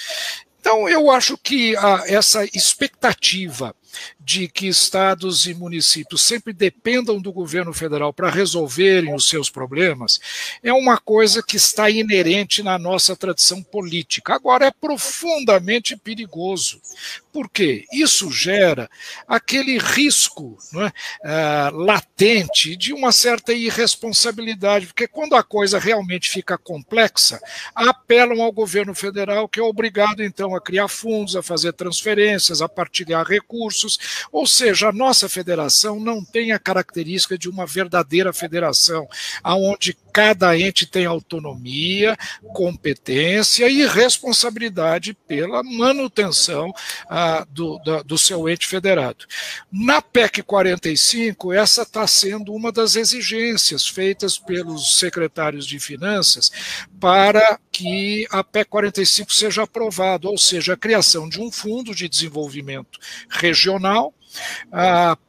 Então, eu acho que essa expectativa de que estados e municípios sempre dependam do governo federal para resolverem os seus problemas, é uma coisa que está inerente na nossa tradição política. Agora, é profundamente perigoso. Por quê? Isso gera aquele risco, não é, latente de uma certa irresponsabilidade, porque quando a coisa realmente fica complexa, apelam ao governo federal, que é obrigado, então, a criar fundos, a fazer transferências, a partilhar recursos. Ou seja, a nossa federação não tem a característica de uma verdadeira federação, onde cada ente tem autonomia, competência e responsabilidade pela manutenção do seu ente federado. Na PEC 45, essa está sendo uma das exigências feitas pelos secretários de Finanças para que a PEC 45 seja aprovada, ou seja, a criação de um fundo de desenvolvimento regional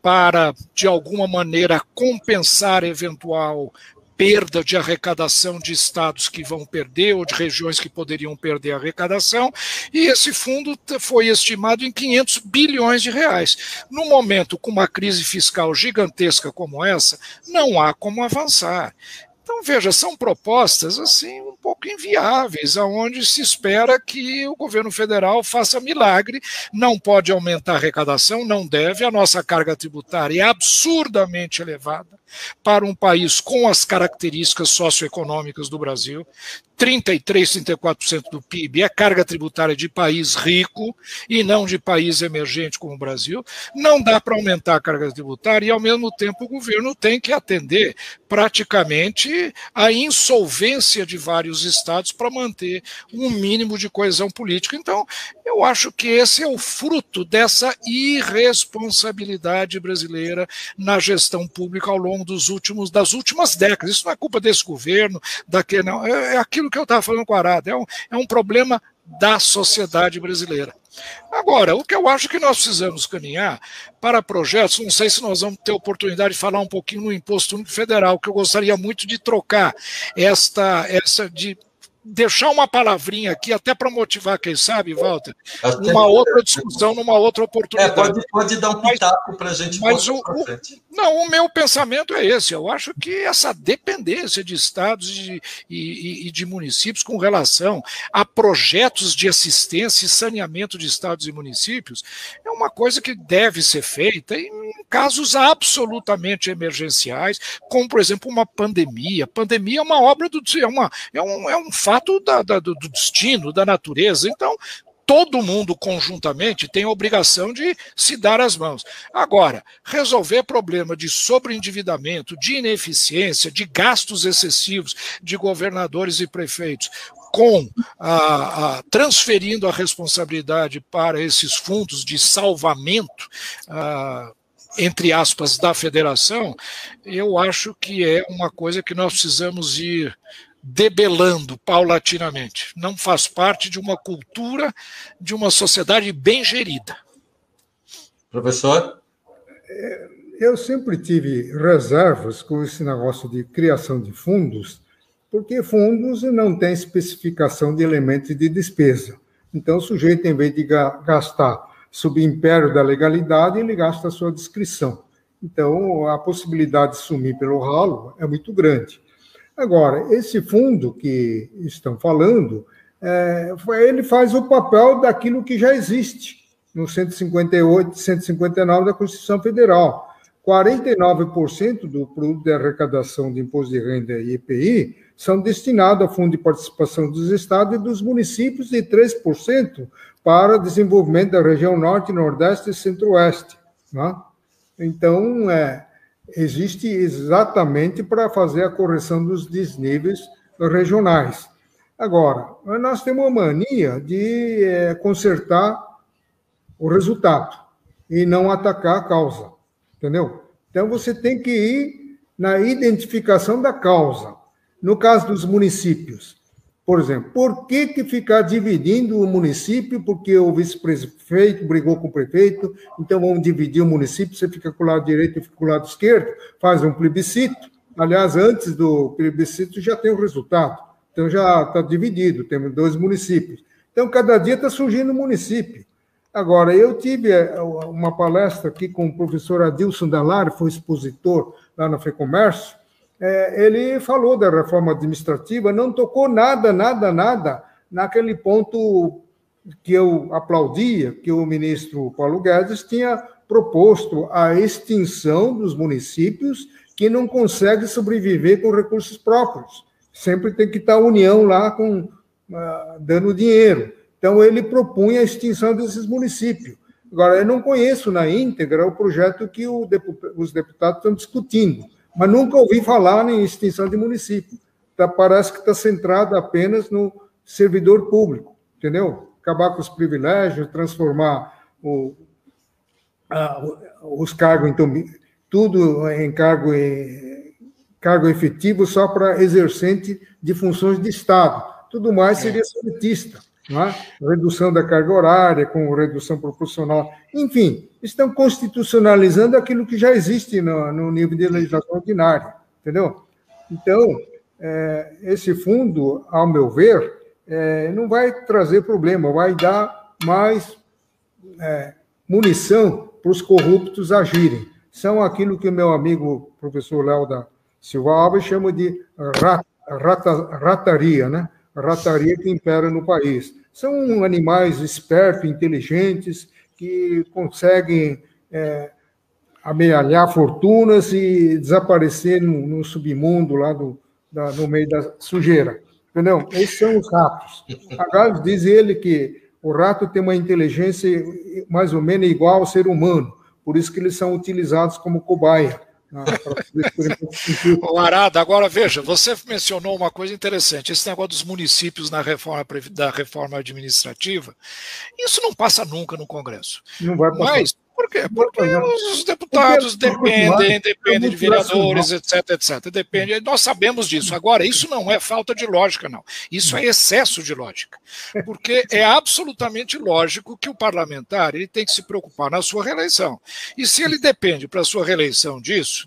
para, de alguma maneira, compensar eventual perda de arrecadação de estados que vão perder ou de regiões que poderiam perder a arrecadação, e esse fundo foi estimado em 500 bilhões de reais. No momento, com uma crise fiscal gigantesca como essa, não há como avançar. Então, veja, são propostas assim um pouco inviáveis, aonde se espera que o governo federal faça milagre, não pode aumentar a arrecadação, não deve, a nossa carga tributária é absurdamente elevada para um país com as características socioeconômicas do Brasil. 33%, 34% do PIB é carga tributária de país rico e não de país emergente como o Brasil. Não dá para aumentar a carga tributária e, ao mesmo tempo, o governo tem que atender praticamente a insolvência de vários estados para manter um mínimo de coesão política. Então, eu acho que esse é o fruto dessa irresponsabilidade brasileira na gestão pública ao longo das últimas décadas. Isso não é culpa desse governo, daquele, não. É aquilo que eu estava falando com o Arado, é um problema da sociedade brasileira. Agora, o que eu acho que nós precisamos caminhar para projetos, não sei se nós vamos ter oportunidade de falar um pouquinho no Imposto Único Federal, que eu gostaria muito de trocar de deixar uma palavrinha aqui, até para motivar, quem sabe, Walter, numa outra discussão, numa outra oportunidade. Pode dar um pitaco para a gente. Mas o meu pensamento é esse. Eu acho que essa dependência de estados e de municípios com relação a projetos de assistência e saneamento de estados e municípios é uma coisa que deve ser feita em casos absolutamente emergenciais, como, por exemplo, uma pandemia. Pandemia é uma obra é um fato do destino, da natureza. Então, todo mundo conjuntamente tem a obrigação de se dar as mãos. Agora, resolver problema de sobreendividamento, de ineficiência, de gastos excessivos de governadores e prefeitos, transferindo a responsabilidade para esses fundos de salvamento, entre aspas, da federação, eu acho que é uma coisa que nós precisamos ir debelando paulatinamente. Não faz parte de uma cultura, de uma sociedade bem gerida. Professor? Eu sempre tive reservas com esse negócio de criação de fundos, porque fundos não têm especificação de elementos de despesa. Então, o sujeito, em vez de gastar sob o império da legalidade, ele gasta a sua discrição. Então, a possibilidade de sumir pelo ralo é muito grande. Agora, esse fundo que estão falando, ele faz o papel daquilo que já existe no 158, 159 da Constituição Federal. 49% do produto de arrecadação de imposto de renda e IPI são destinados ao Fundo de Participação dos Estados e dos municípios e 3% para desenvolvimento da região Norte, Nordeste e Centro-Oeste. Né? Então, existe exatamente para fazer a correção dos desníveis regionais. Agora, nós temos uma mania de consertar o resultado e não atacar a causa, entendeu? Então, você tem que ir na identificação da causa. No caso dos municípios, Por exemplo, por que ficar dividindo o município? Porque o vice-prefeito brigou com o prefeito, então vamos dividir o município, você fica com o lado direito e fica com o lado esquerdo, faz um plebiscito. Aliás, antes do plebiscito já tem o resultado, então já está dividido, temos 2 municípios. Então, cada dia está surgindo um município. Agora, eu tive uma palestra aqui com o professor Adilson Dallari, foi expositor lá na FEComércio. Ele falou da reforma administrativa, não tocou nada naquele ponto que eu aplaudia, que o ministro Paulo Guedes tinha proposto a extinção dos municípios que não conseguem sobreviver com recursos próprios. Sempre tem que estar a União lá dando dinheiro. Então, ele propunha a extinção desses municípios. Agora, eu não conheço na íntegra o projeto que os deputados estão discutindo, mas nunca ouvi falar em extinção de município. Parece que está centrado apenas no servidor público, entendeu? Acabar com os privilégios, transformar os cargos, então, tudo em cargo efetivo só para exercente de funções de Estado. Tudo mais seria elitista. Não é? Redução da carga horária, com redução proporcional. Enfim, estão constitucionalizando aquilo que já existe no nível de legislação ordinária, entendeu? Então, esse fundo, ao meu ver, não vai trazer problema, vai dar mais munição para os corruptos agirem. São aquilo que o meu amigo professor Léo da Silva Alves chama de rataria, né? Rataria que impera no país. São animais espertos, inteligentes, que conseguem amealhar fortunas e desaparecer no submundo, lá no meio da sujeira. Entendeu? Esses são os ratos. Agora, diz ele que o rato tem uma inteligência mais ou menos igual ao ser humano, por isso que eles são utilizados como cobaia. Arada, agora veja, você mencionou uma coisa interessante, esse negócio dos municípios da reforma administrativa, isso não passa nunca no Congresso. Não vai passar. Mas, por quê? Porque os deputados dependem de vereadores, etc. Depende. Nós sabemos disso. Agora, isso não é falta de lógica, não. Isso é excesso de lógica. Porque é absolutamente lógico que o parlamentar ele tem que se preocupar na sua reeleição. E se ele depende para a sua reeleição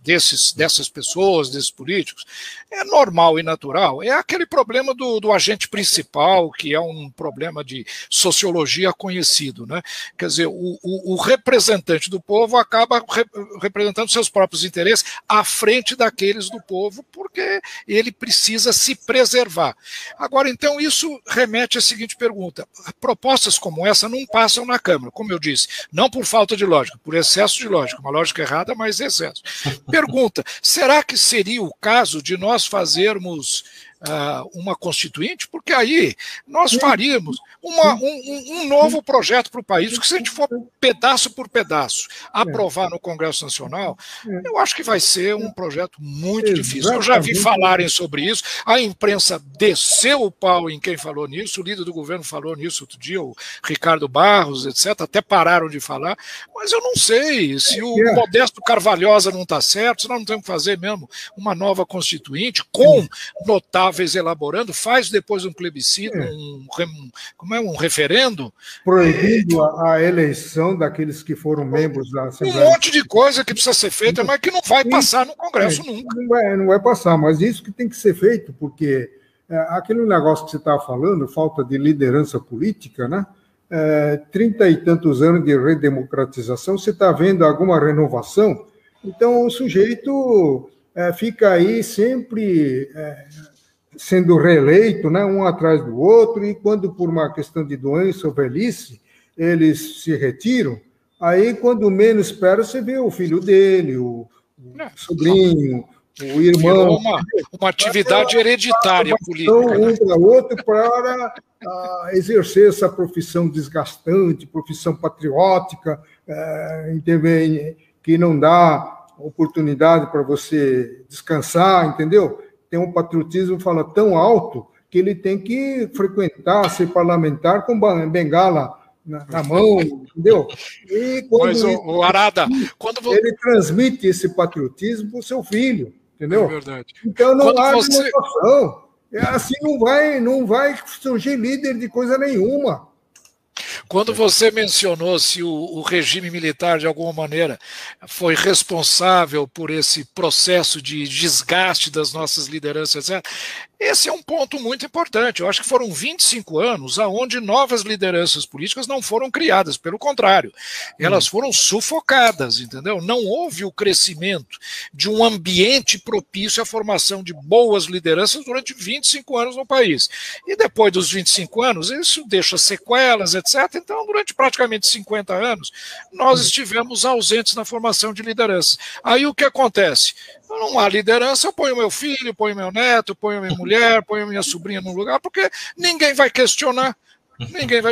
dessas pessoas, desses políticos, é normal e natural. É aquele problema do agente principal, que é um problema de sociologia conhecido, né? Quer dizer, o representante do povo acaba representando seus próprios interesses à frente daqueles do povo, porque ele precisa se preservar. Agora, então, isso remete à seguinte pergunta. Propostas como essa não passam na Câmara, como eu disse, não por falta de lógica, por excesso de lógica, uma lógica errada, mas excesso. Pergunta, será que seria o caso de nós fazermos uma constituinte? Porque aí nós faríamos um novo projeto para o país, porque se a gente for pedaço por pedaço aprovar no Congresso Nacional, eu acho que vai ser um projeto muito difícil. Eu já vi falarem sobre isso, a imprensa desceu o pau em quem falou nisso, o líder do governo falou nisso outro dia, o Ricardo Barros, etc., até pararam de falar, mas eu não sei se o Modesto Carvalhosa não está certo, se nós não temos que fazer mesmo uma nova constituinte com notáveis elaborando, faz depois um plebiscito, um referendo. Proibindo a eleição daqueles que foram membros da Assembleia. Um monte de coisa que precisa ser feita, mas que não vai passar no Congresso nunca. Não vai passar, mas isso que tem que ser feito, porque aquele negócio que você estava falando, falta de liderança política, né? 30 e tantos anos de redemocratização, você está vendo alguma renovação? Então, o sujeito fica aí sempre sendo reeleito, né, um atrás do outro, e quando por uma questão de doença ou velhice, eles se retiram, aí quando menos espera, você vê o filho dele, o sobrinho, o irmão. Uma atividade hereditária política. Um para outro para exercer essa profissão desgastante, profissão patriótica, que não dá oportunidade para você descansar, entendeu? Tem um patriotismo fala tão alto que ele tem que frequentar, ser parlamentar com bengala na mão, entendeu? E mas, Arada, ele transmite esse patriotismo para o seu filho, entendeu? É verdade. Então não há renovação. Assim não vai surgir líder de coisa nenhuma. Quando você mencionou se o regime militar, de alguma maneira, foi responsável por esse processo de desgaste das nossas lideranças, etc., esse é um ponto muito importante. Eu acho que foram 25 anos onde novas lideranças políticas não foram criadas, pelo contrário, elas foram sufocadas, entendeu? Não houve o crescimento de um ambiente propício à formação de boas lideranças durante 25 anos no país. E depois dos 25 anos, isso deixa sequelas, etc. Então, durante praticamente 50 anos, nós estivemos ausentes na formação de lideranças. Aí o que acontece? Não há liderança, eu ponho meu filho, ponho meu neto, ponho minha mulher, ponho minha sobrinha no lugar, porque ninguém vai questionar,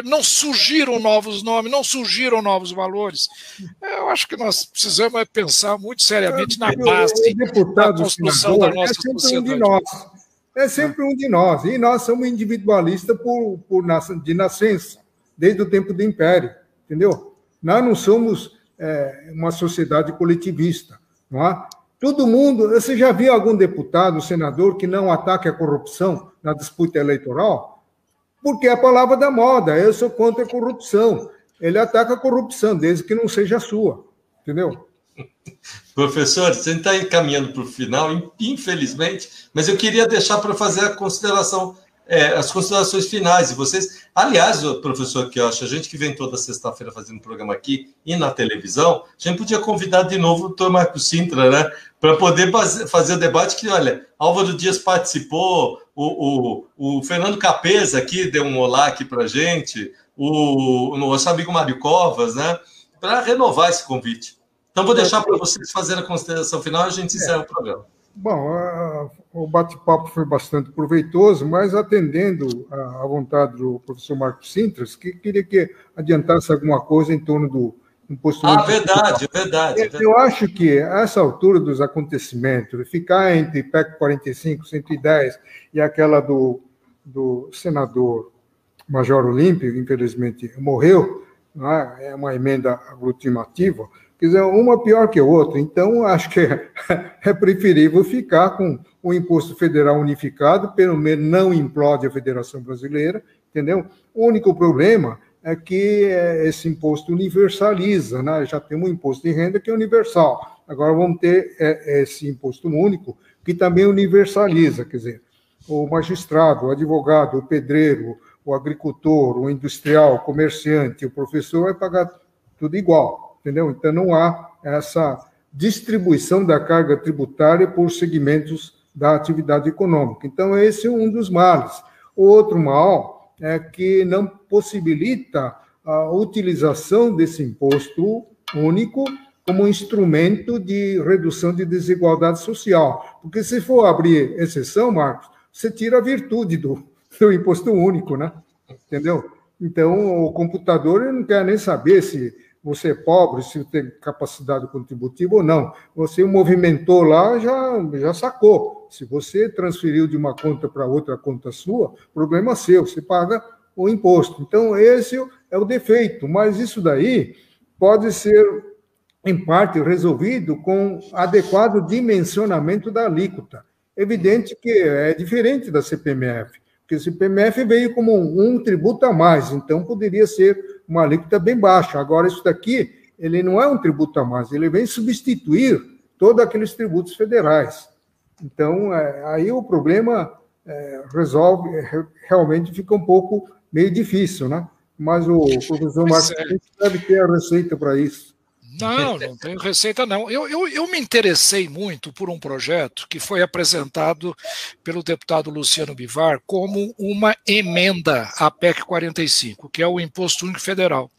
não surgiram novos nomes, não surgiram novos valores. Eu acho que nós precisamos pensar muito seriamente na base da construção da nossa sociedade. É sempre um de nós, e nós somos individualistas de nascença, desde o tempo do Império, entendeu? Nós não somos uma sociedade coletivista, não é? Todo mundo... Você já viu algum deputado, senador, que não ataque a corrupção na disputa eleitoral? Porque é a palavra da moda. Eu sou contra a corrupção. Ele ataca a corrupção, desde que não seja sua. Entendeu? Professor, você está encaminhando para o final, infelizmente, mas eu queria deixar para fazer a consideração, as considerações finais de vocês. Aliás, professor Quiocha, a gente que vem toda sexta-feira fazendo programa aqui e na televisão, a gente podia convidar de novo o doutor Marcos Sintra, né, para poder fazer o debate que, olha, Álvaro Dias participou, o Fernando Capeza aqui deu um olá aqui para a gente, o nosso amigo Mário Covas, né, para renovar esse convite. Então, vou deixar para vocês fazerem a consideração final e a gente encerra o programa. Bom, o bate-papo foi bastante proveitoso, mas atendendo à vontade do professor Marcos Sintras, que queria que adiantasse alguma coisa em torno do imposto. Verdade. Eu acho que, a essa altura dos acontecimentos, ficar entre PEC 45, 110 e aquela do senador Major Olímpio, infelizmente morreu, não é uma emenda aglutinativa, quer dizer, uma pior que a outra. Então, acho que é preferível ficar com o imposto federal unificado, pelo menos não implode a Federação Brasileira, entendeu? O único problema é que esse imposto universaliza, né? Já temos um imposto de renda que é universal. Agora vamos ter esse imposto único, que também universaliza, quer dizer, o magistrado, o advogado, o pedreiro, o agricultor, o industrial, o comerciante, o professor vai pagar tudo igual. Entendeu? Então, não há essa distribuição da carga tributária por segmentos da atividade econômica. Então, esse é um dos males. O outro mal é que não possibilita a utilização desse imposto único como instrumento de redução de desigualdade social. Porque, se for abrir exceção, Marcos, você tira a virtude do imposto único, né? Entendeu? Então, o computador ele não quer nem saber se você é pobre, se tem capacidade contributiva ou não. Você movimentou lá, já sacou. Se você transferiu de uma conta para outra conta sua, problema seu, você paga o imposto. Então, esse é o defeito, mas isso daí pode ser, em parte, resolvido com adequado dimensionamento da alíquota. Evidente que é diferente da CPMF, porque a CPMF veio como um tributo a mais, então poderia ser uma alíquota bem baixa. Agora, isso daqui, ele não é um tributo a mais, ele vem substituir todos aqueles tributos federais. Então, aí o problema realmente fica um pouco meio difícil, né? Mas o professor Marcos deve ter a receita para isso. Não tenho receita, não. Eu me interessei muito por um projeto que foi apresentado pelo deputado Luciano Bivar como uma emenda à PEC 45, que é o Imposto Único Federal,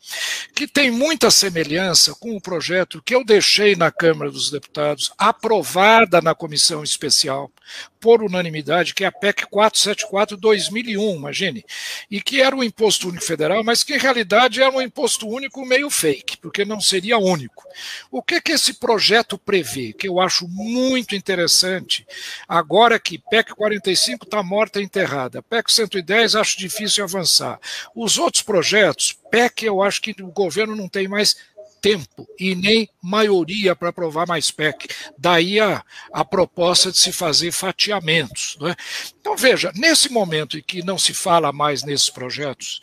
que tem muita semelhança com o projeto que eu deixei na Câmara dos Deputados, aprovada na Comissão Especial, por unanimidade, que é a PEC 474/2001, imagine, e que era o Imposto Único Federal, mas que em realidade era um imposto único meio fake, porque não seria único. O que esse projeto prevê, que eu acho muito interessante, agora que PEC 45 está morta e enterrada, PEC 110 acho difícil avançar. Os outros projetos, PEC eu acho que o governo não tem mais tempo e nem maioria para aprovar mais PEC. Daí a proposta de se fazer fatiamentos. Não é? Então, veja, nesse momento em que não se fala mais nesses projetos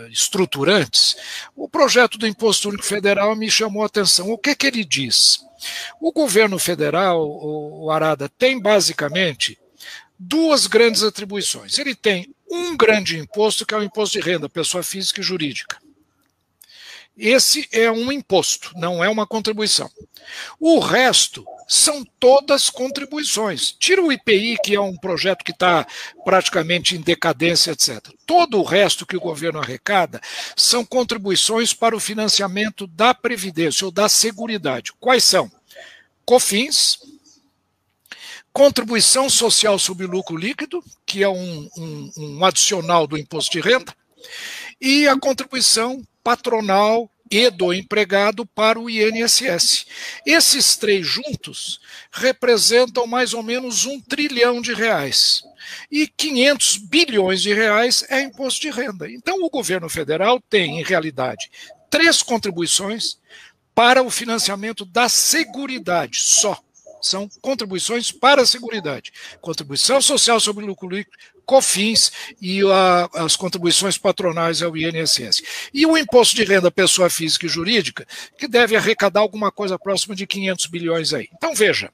estruturantes, o projeto do Imposto Único Federal me chamou a atenção. O que ele diz? O governo federal, o Arada, tem basicamente duas grandes atribuições. Ele tem um grande imposto, que é o imposto de renda, pessoa física e jurídica. Esse é um imposto, não é uma contribuição. O resto são todas contribuições. Tira o IPI, que é um projeto que está praticamente em decadência, etc. Todo o resto que o governo arrecada são contribuições para o financiamento da Previdência ou da Seguridade. Quais são? COFINS, contribuição social sobre lucro líquido, que é um adicional do imposto de renda, e a contribuição patronal e do empregado para o INSS. Esses três juntos representam mais ou menos R$1 trilhão. E 500 bilhões de reais é imposto de renda. Então, o governo federal tem, em realidade, três contribuições para o financiamento da Seguridade, só. São contribuições para a Seguridade. Contribuição social sobre lucro líquido, COFINS e as contribuições patronais ao INSS. E o imposto de renda pessoa física e jurídica, que deve arrecadar alguma coisa próxima de 500 bilhões aí. Então, veja,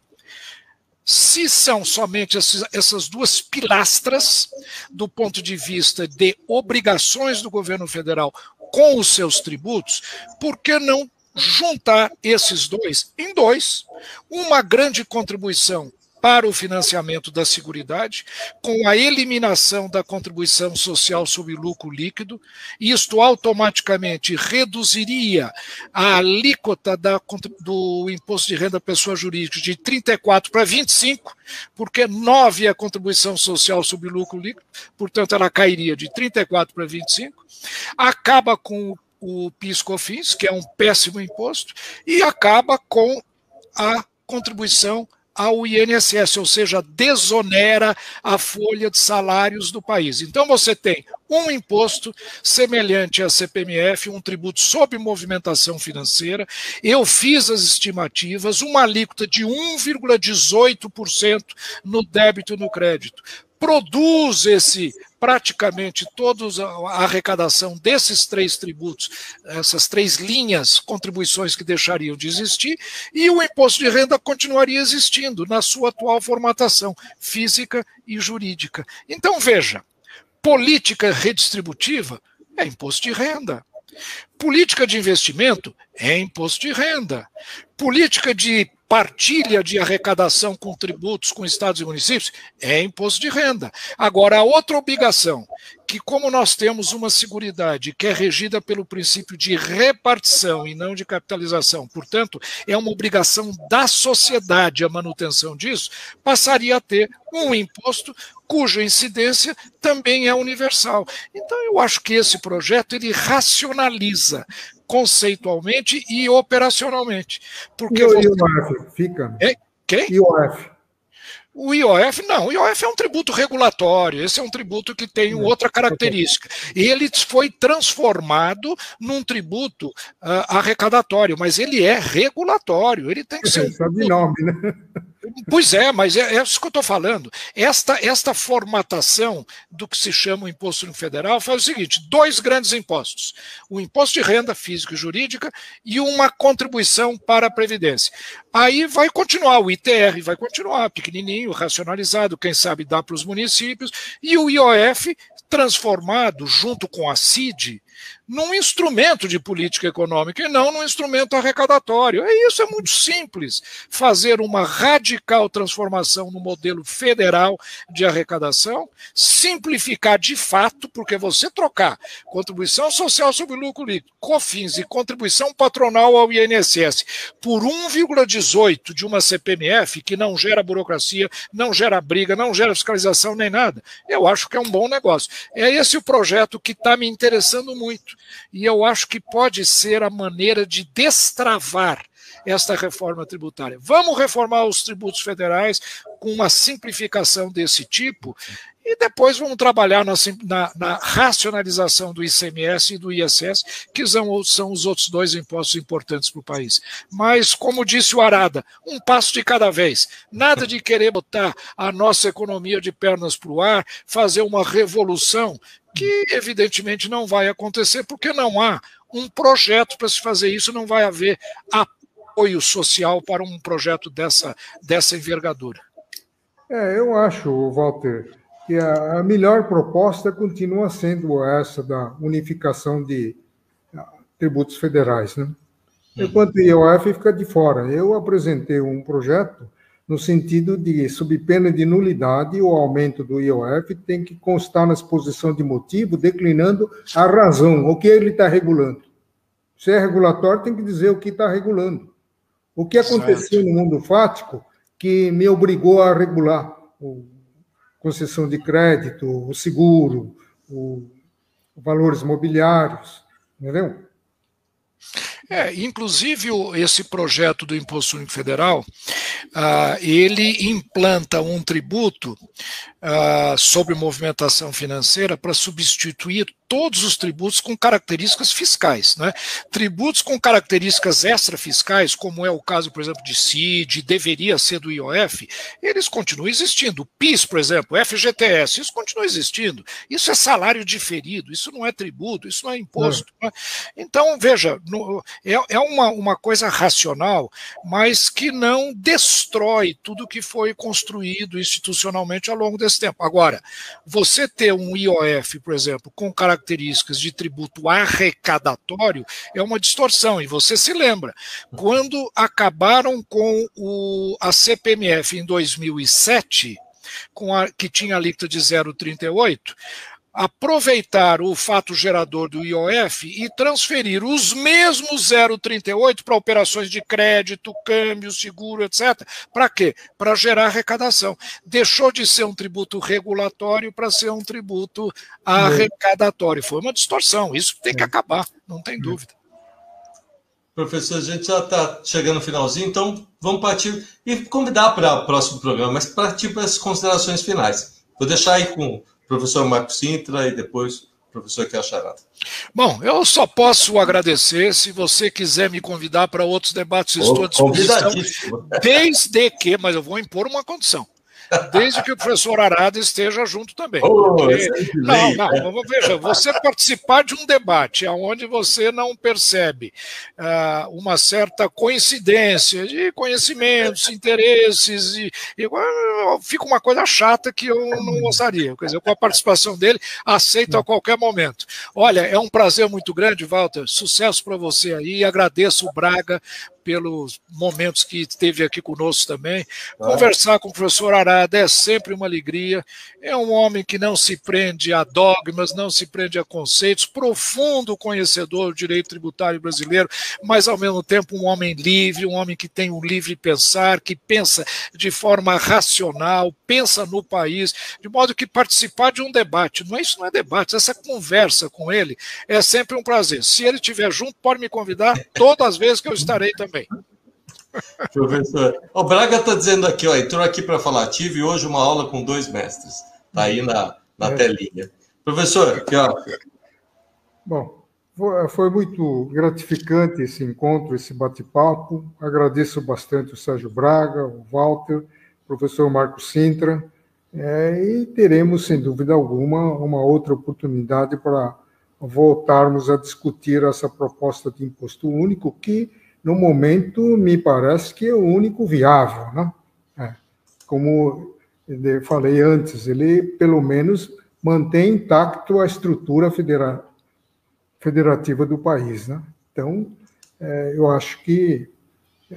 se são somente essas duas pilastras do ponto de vista de obrigações do governo federal com os seus tributos, por que não juntar esses dois em dois, uma grande contribuição para o financiamento da Seguridade, com a eliminação da contribuição social sobre lucro líquido, e isto automaticamente reduziria a alíquota do imposto de renda pessoa jurídica de 34 para 25, porque 9 é a contribuição social sobre lucro líquido, portanto ela cairia de 34 para 25, acaba com o PIS/COFINS, que é um péssimo imposto, e acaba com a contribuição ao INSS, ou seja, desonera a folha de salários do país. Então você tem um imposto semelhante à CPMF, um tributo sobre movimentação financeira. Eu fiz as estimativas, uma alíquota de 1,18% no débito e no crédito. Produz praticamente toda a arrecadação desses três tributos, essas três linhas, contribuições que deixariam de existir, e o imposto de renda continuaria existindo na sua atual formatação física e jurídica. Então, veja, política redistributiva é imposto de renda. Política de investimento é imposto de renda. Política de partilha de arrecadação com tributos com estados e municípios é imposto de renda. Agora, a outra obrigação, que como nós temos uma Seguridade que é regida pelo princípio de repartição e não de capitalização, portanto, é uma obrigação da sociedade a manutenção disso, passaria a ter um imposto cuja incidência também é universal. Então, eu acho que esse projeto ele racionaliza conceitualmente e operacionalmente. Porque e o IOF fica? Quem? IOF. O IOF, não, o IOF é um tributo regulatório, esse é um tributo que tem outra característica. Ele foi transformado num tributo arrecadatório, mas ele é regulatório, ele tem que ser Só de nome, né? Pois é, mas é isso que eu estou falando. Esta formatação do que se chama o Imposto Único Federal faz o seguinte, dois grandes impostos, o imposto de renda física e jurídica e uma contribuição para a Previdência. Aí vai continuar, o ITR vai continuar, pequenininho, racionalizado, quem sabe dá para os municípios, e o IOF transformado junto com a CID num instrumento de política econômica e não num instrumento arrecadatório. Isso é muito simples, fazer uma radical transformação no modelo federal de arrecadação, simplificar de fato, porque você trocar contribuição social sobre lucro líquido, COFINS e contribuição patronal ao INSS por 1,18 de uma CPMF que não gera burocracia, não gera briga, não gera fiscalização nem nada, eu acho que é um bom negócio. É esse o projeto que está me interessando muito. E eu acho que pode ser a maneira de destravar esta reforma tributária. Vamos reformar os tributos federais com uma simplificação desse tipo e depois vamos trabalhar na racionalização do ICMS e do ISS, que são os outros dois impostos importantes para o país. Mas, como disse o Arada, um passo de cada vez. Nada de querer botar a nossa economia de pernas para o ar, fazer uma revolução que, evidentemente, não vai acontecer, porque não há um projeto para se fazer isso, não vai haver apoio social para um projeto dessa envergadura. Eu acho, Walter, que a melhor proposta continua sendo essa da unificação de tributos federais, né? Enquanto o IOF fica de fora. Eu apresentei um projeto no sentido de, sob pena de nulidade, o aumento do IOF tem que constar na exposição de motivo, declinando a razão, o que ele está regulando. Se é regulatório, tem que dizer o que está regulando. O que aconteceu no mundo fático que me obrigou a regular a concessão de crédito, o seguro, os valores mobiliários, entendeu? Inclusive, esse projeto do Imposto Único Federal, ele implanta um tributo sobre movimentação financeira para substituir todos os tributos com características fiscais, né? Tributos com características extrafiscais, como é o caso, por exemplo, de CID, deveria ser do IOF, eles continuam existindo. O PIS, por exemplo, FGTS, isso continua existindo. Isso é salário diferido, isso não é tributo, isso não é imposto. Né? Então, veja, é uma coisa racional, mas que não destrói tudo que foi construído institucionalmente ao longo desse tempo. Agora, você ter um IOF, por exemplo, com características de tributo arrecadatório é uma distorção, e você se lembra, quando acabaram com a CPMF em 2007, que tinha alíquota de 0,38, aproveitar o fato gerador do IOF e transferir os mesmos 0,38 para operações de crédito, câmbio, seguro, etc. Para quê? Para gerar arrecadação. Deixou de ser um tributo regulatório para ser um tributo arrecadatório. Foi uma distorção. Isso tem que acabar, não tem dúvida. Professor, a gente já está chegando no finalzinho, então vamos partir e convidar para o próximo programa, mas partir para as considerações finais. Vou deixar aí com professor Marco Sintra e depois o professor Charada. Bom, eu só posso agradecer. Se você quiser me convidar para outros debates, estou à disposição. Desde que, mas eu vou impor uma condição. Desde que o professor Arada esteja junto também. Veja, você participar de um debate onde você não percebe uma certa coincidência de conhecimentos, interesses, fica uma coisa chata que eu não gostaria. Quer dizer, com a participação dele, aceito a qualquer momento. Olha, é um prazer muito grande, Walter. Sucesso para você aí. Agradeço o Braga pelos momentos que esteve aqui conosco também. Conversar com o professor Arada é sempre uma alegria. É um homem que não se prende a dogmas, não se prende a conceitos, profundo conhecedor do direito tributário brasileiro, mas ao mesmo tempo um homem livre, um homem que tem um livre pensar, que pensa de forma racional, pensa no país, de modo que participar de um debate, isso não é debate, essa conversa com ele é sempre um prazer. Se ele estiver junto, pode me convidar todas as vezes que eu estarei também. Professor, o Braga está dizendo aqui, entrou aqui para falar, tive hoje uma aula com 2 mestres, está aí na telinha. Professor, aqui, ó. Bom, foi muito gratificante esse encontro, esse bate-papo. Agradeço bastante o Sérgio Braga, o Walter, o professor Marco Sintra, e teremos, sem dúvida alguma, uma outra oportunidade para voltarmos a discutir essa proposta de imposto único que, no momento, me parece que é o único viável, né? Como eu falei antes, ele, pelo menos, mantém intacto a estrutura federativa do país, né? Então, eu acho que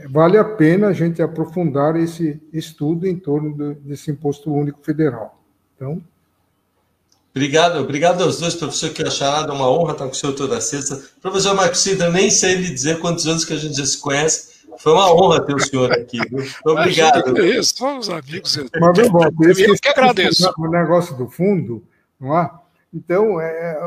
vale a pena a gente aprofundar esse estudo em torno desse imposto único federal. Então, Obrigado aos dois, professor Charada, uma honra estar com o senhor toda sexta. Professor Marco Sintra, nem sei lhe dizer quantos anos que a gente já se conhece. Foi uma honra ter o senhor aqui. Viu? Obrigado. Isso, somos amigos. Mas, bom, eu que agradeço. O negócio do fundo, não é? Então,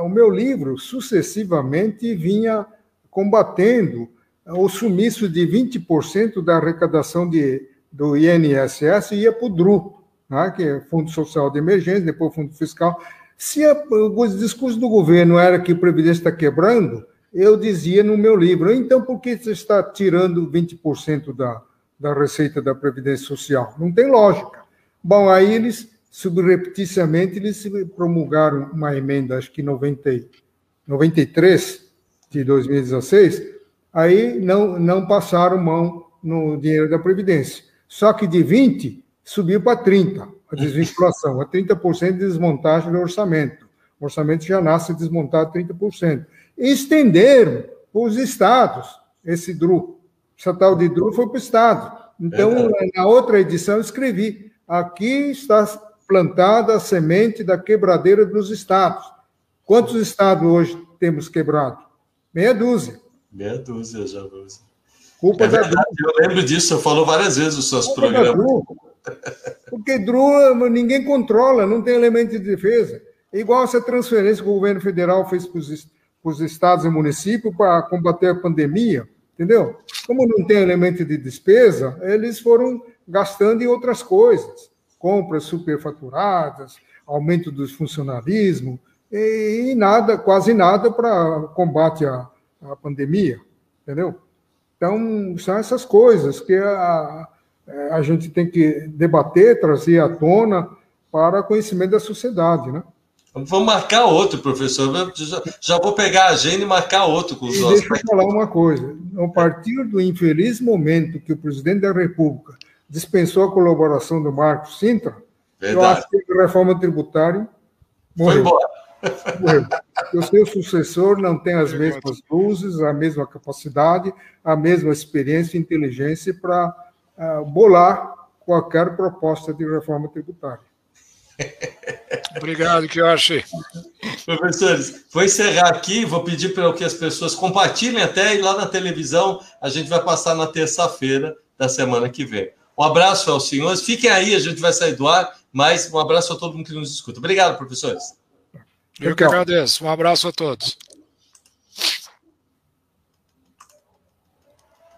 o meu livro, sucessivamente, vinha combatendo o sumiço de 20% da arrecadação do INSS ia para o DRU. né, que é Fundo Social de Emergência, depois Fundo Fiscal. Se o discurso do governo era que a Previdência está quebrando, eu dizia no meu livro, então por que você está tirando 20% da receita da Previdência Social? Não tem lógica. Bom, aí eles, subrepticiamente, eles promulgaram uma emenda, acho que 93 de 2016, aí não passaram mão no dinheiro da Previdência. Só que de 20 subiu para 30, a desvinculação, a 30% de desmontagem do orçamento. O orçamento já nasce desmontado 30%. E estenderam para os estados esse DRU. Essa tal de DRU foi para o estado. Então, na outra edição, eu escrevi, aqui está plantada a semente da quebradeira dos estados. Quantos estados hoje temos quebrado? Meia dúzia. Meia dúzia, já usa. Culpa é verdade, eu lembro disso, você falou várias vezes nos seus programas. Porque DRU ninguém controla, não tem elemento de defesa. É igual essa transferência que o governo federal fez para os estados e municípios para combater a pandemia, entendeu? Como não tem elemento de despesa, eles foram gastando em outras coisas. Compras superfaturadas, aumento do funcionalismo, e nada, quase nada para combate à pandemia, entendeu? Então, são essas coisas que a gente tem que debater, trazer à tona para conhecimento da sociedade, né? Vamos marcar outro, professor. Já vou pegar a agenda e marcar outro com os nossos. Deixa eu falar uma coisa. A partir do infeliz momento que o presidente da República dispensou a colaboração do Marcos Sintra, eu acho que a reforma tributária morreu. Foi embora. Morreu. O seu sucessor não tem as mesmas luzes, a mesma capacidade, a mesma experiência e inteligência para bolar qualquer proposta de reforma tributária. Obrigado, Kiyoshi. Professores, vou encerrar aqui, vou pedir para que as pessoas compartilhem até e lá na televisão a gente vai passar na terça-feira da semana que vem. Um abraço aos senhores, fiquem aí, a gente vai sair do ar, mas um abraço a todo mundo que nos escuta. Obrigado, professores. Eu que agradeço. Um abraço a todos.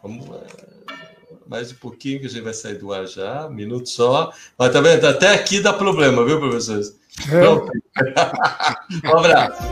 Vamos lá. Mais um pouquinho que a gente vai sair do ar já, um minuto só. Mas tá vendo? Até aqui dá problema, viu, professores? Um abraço.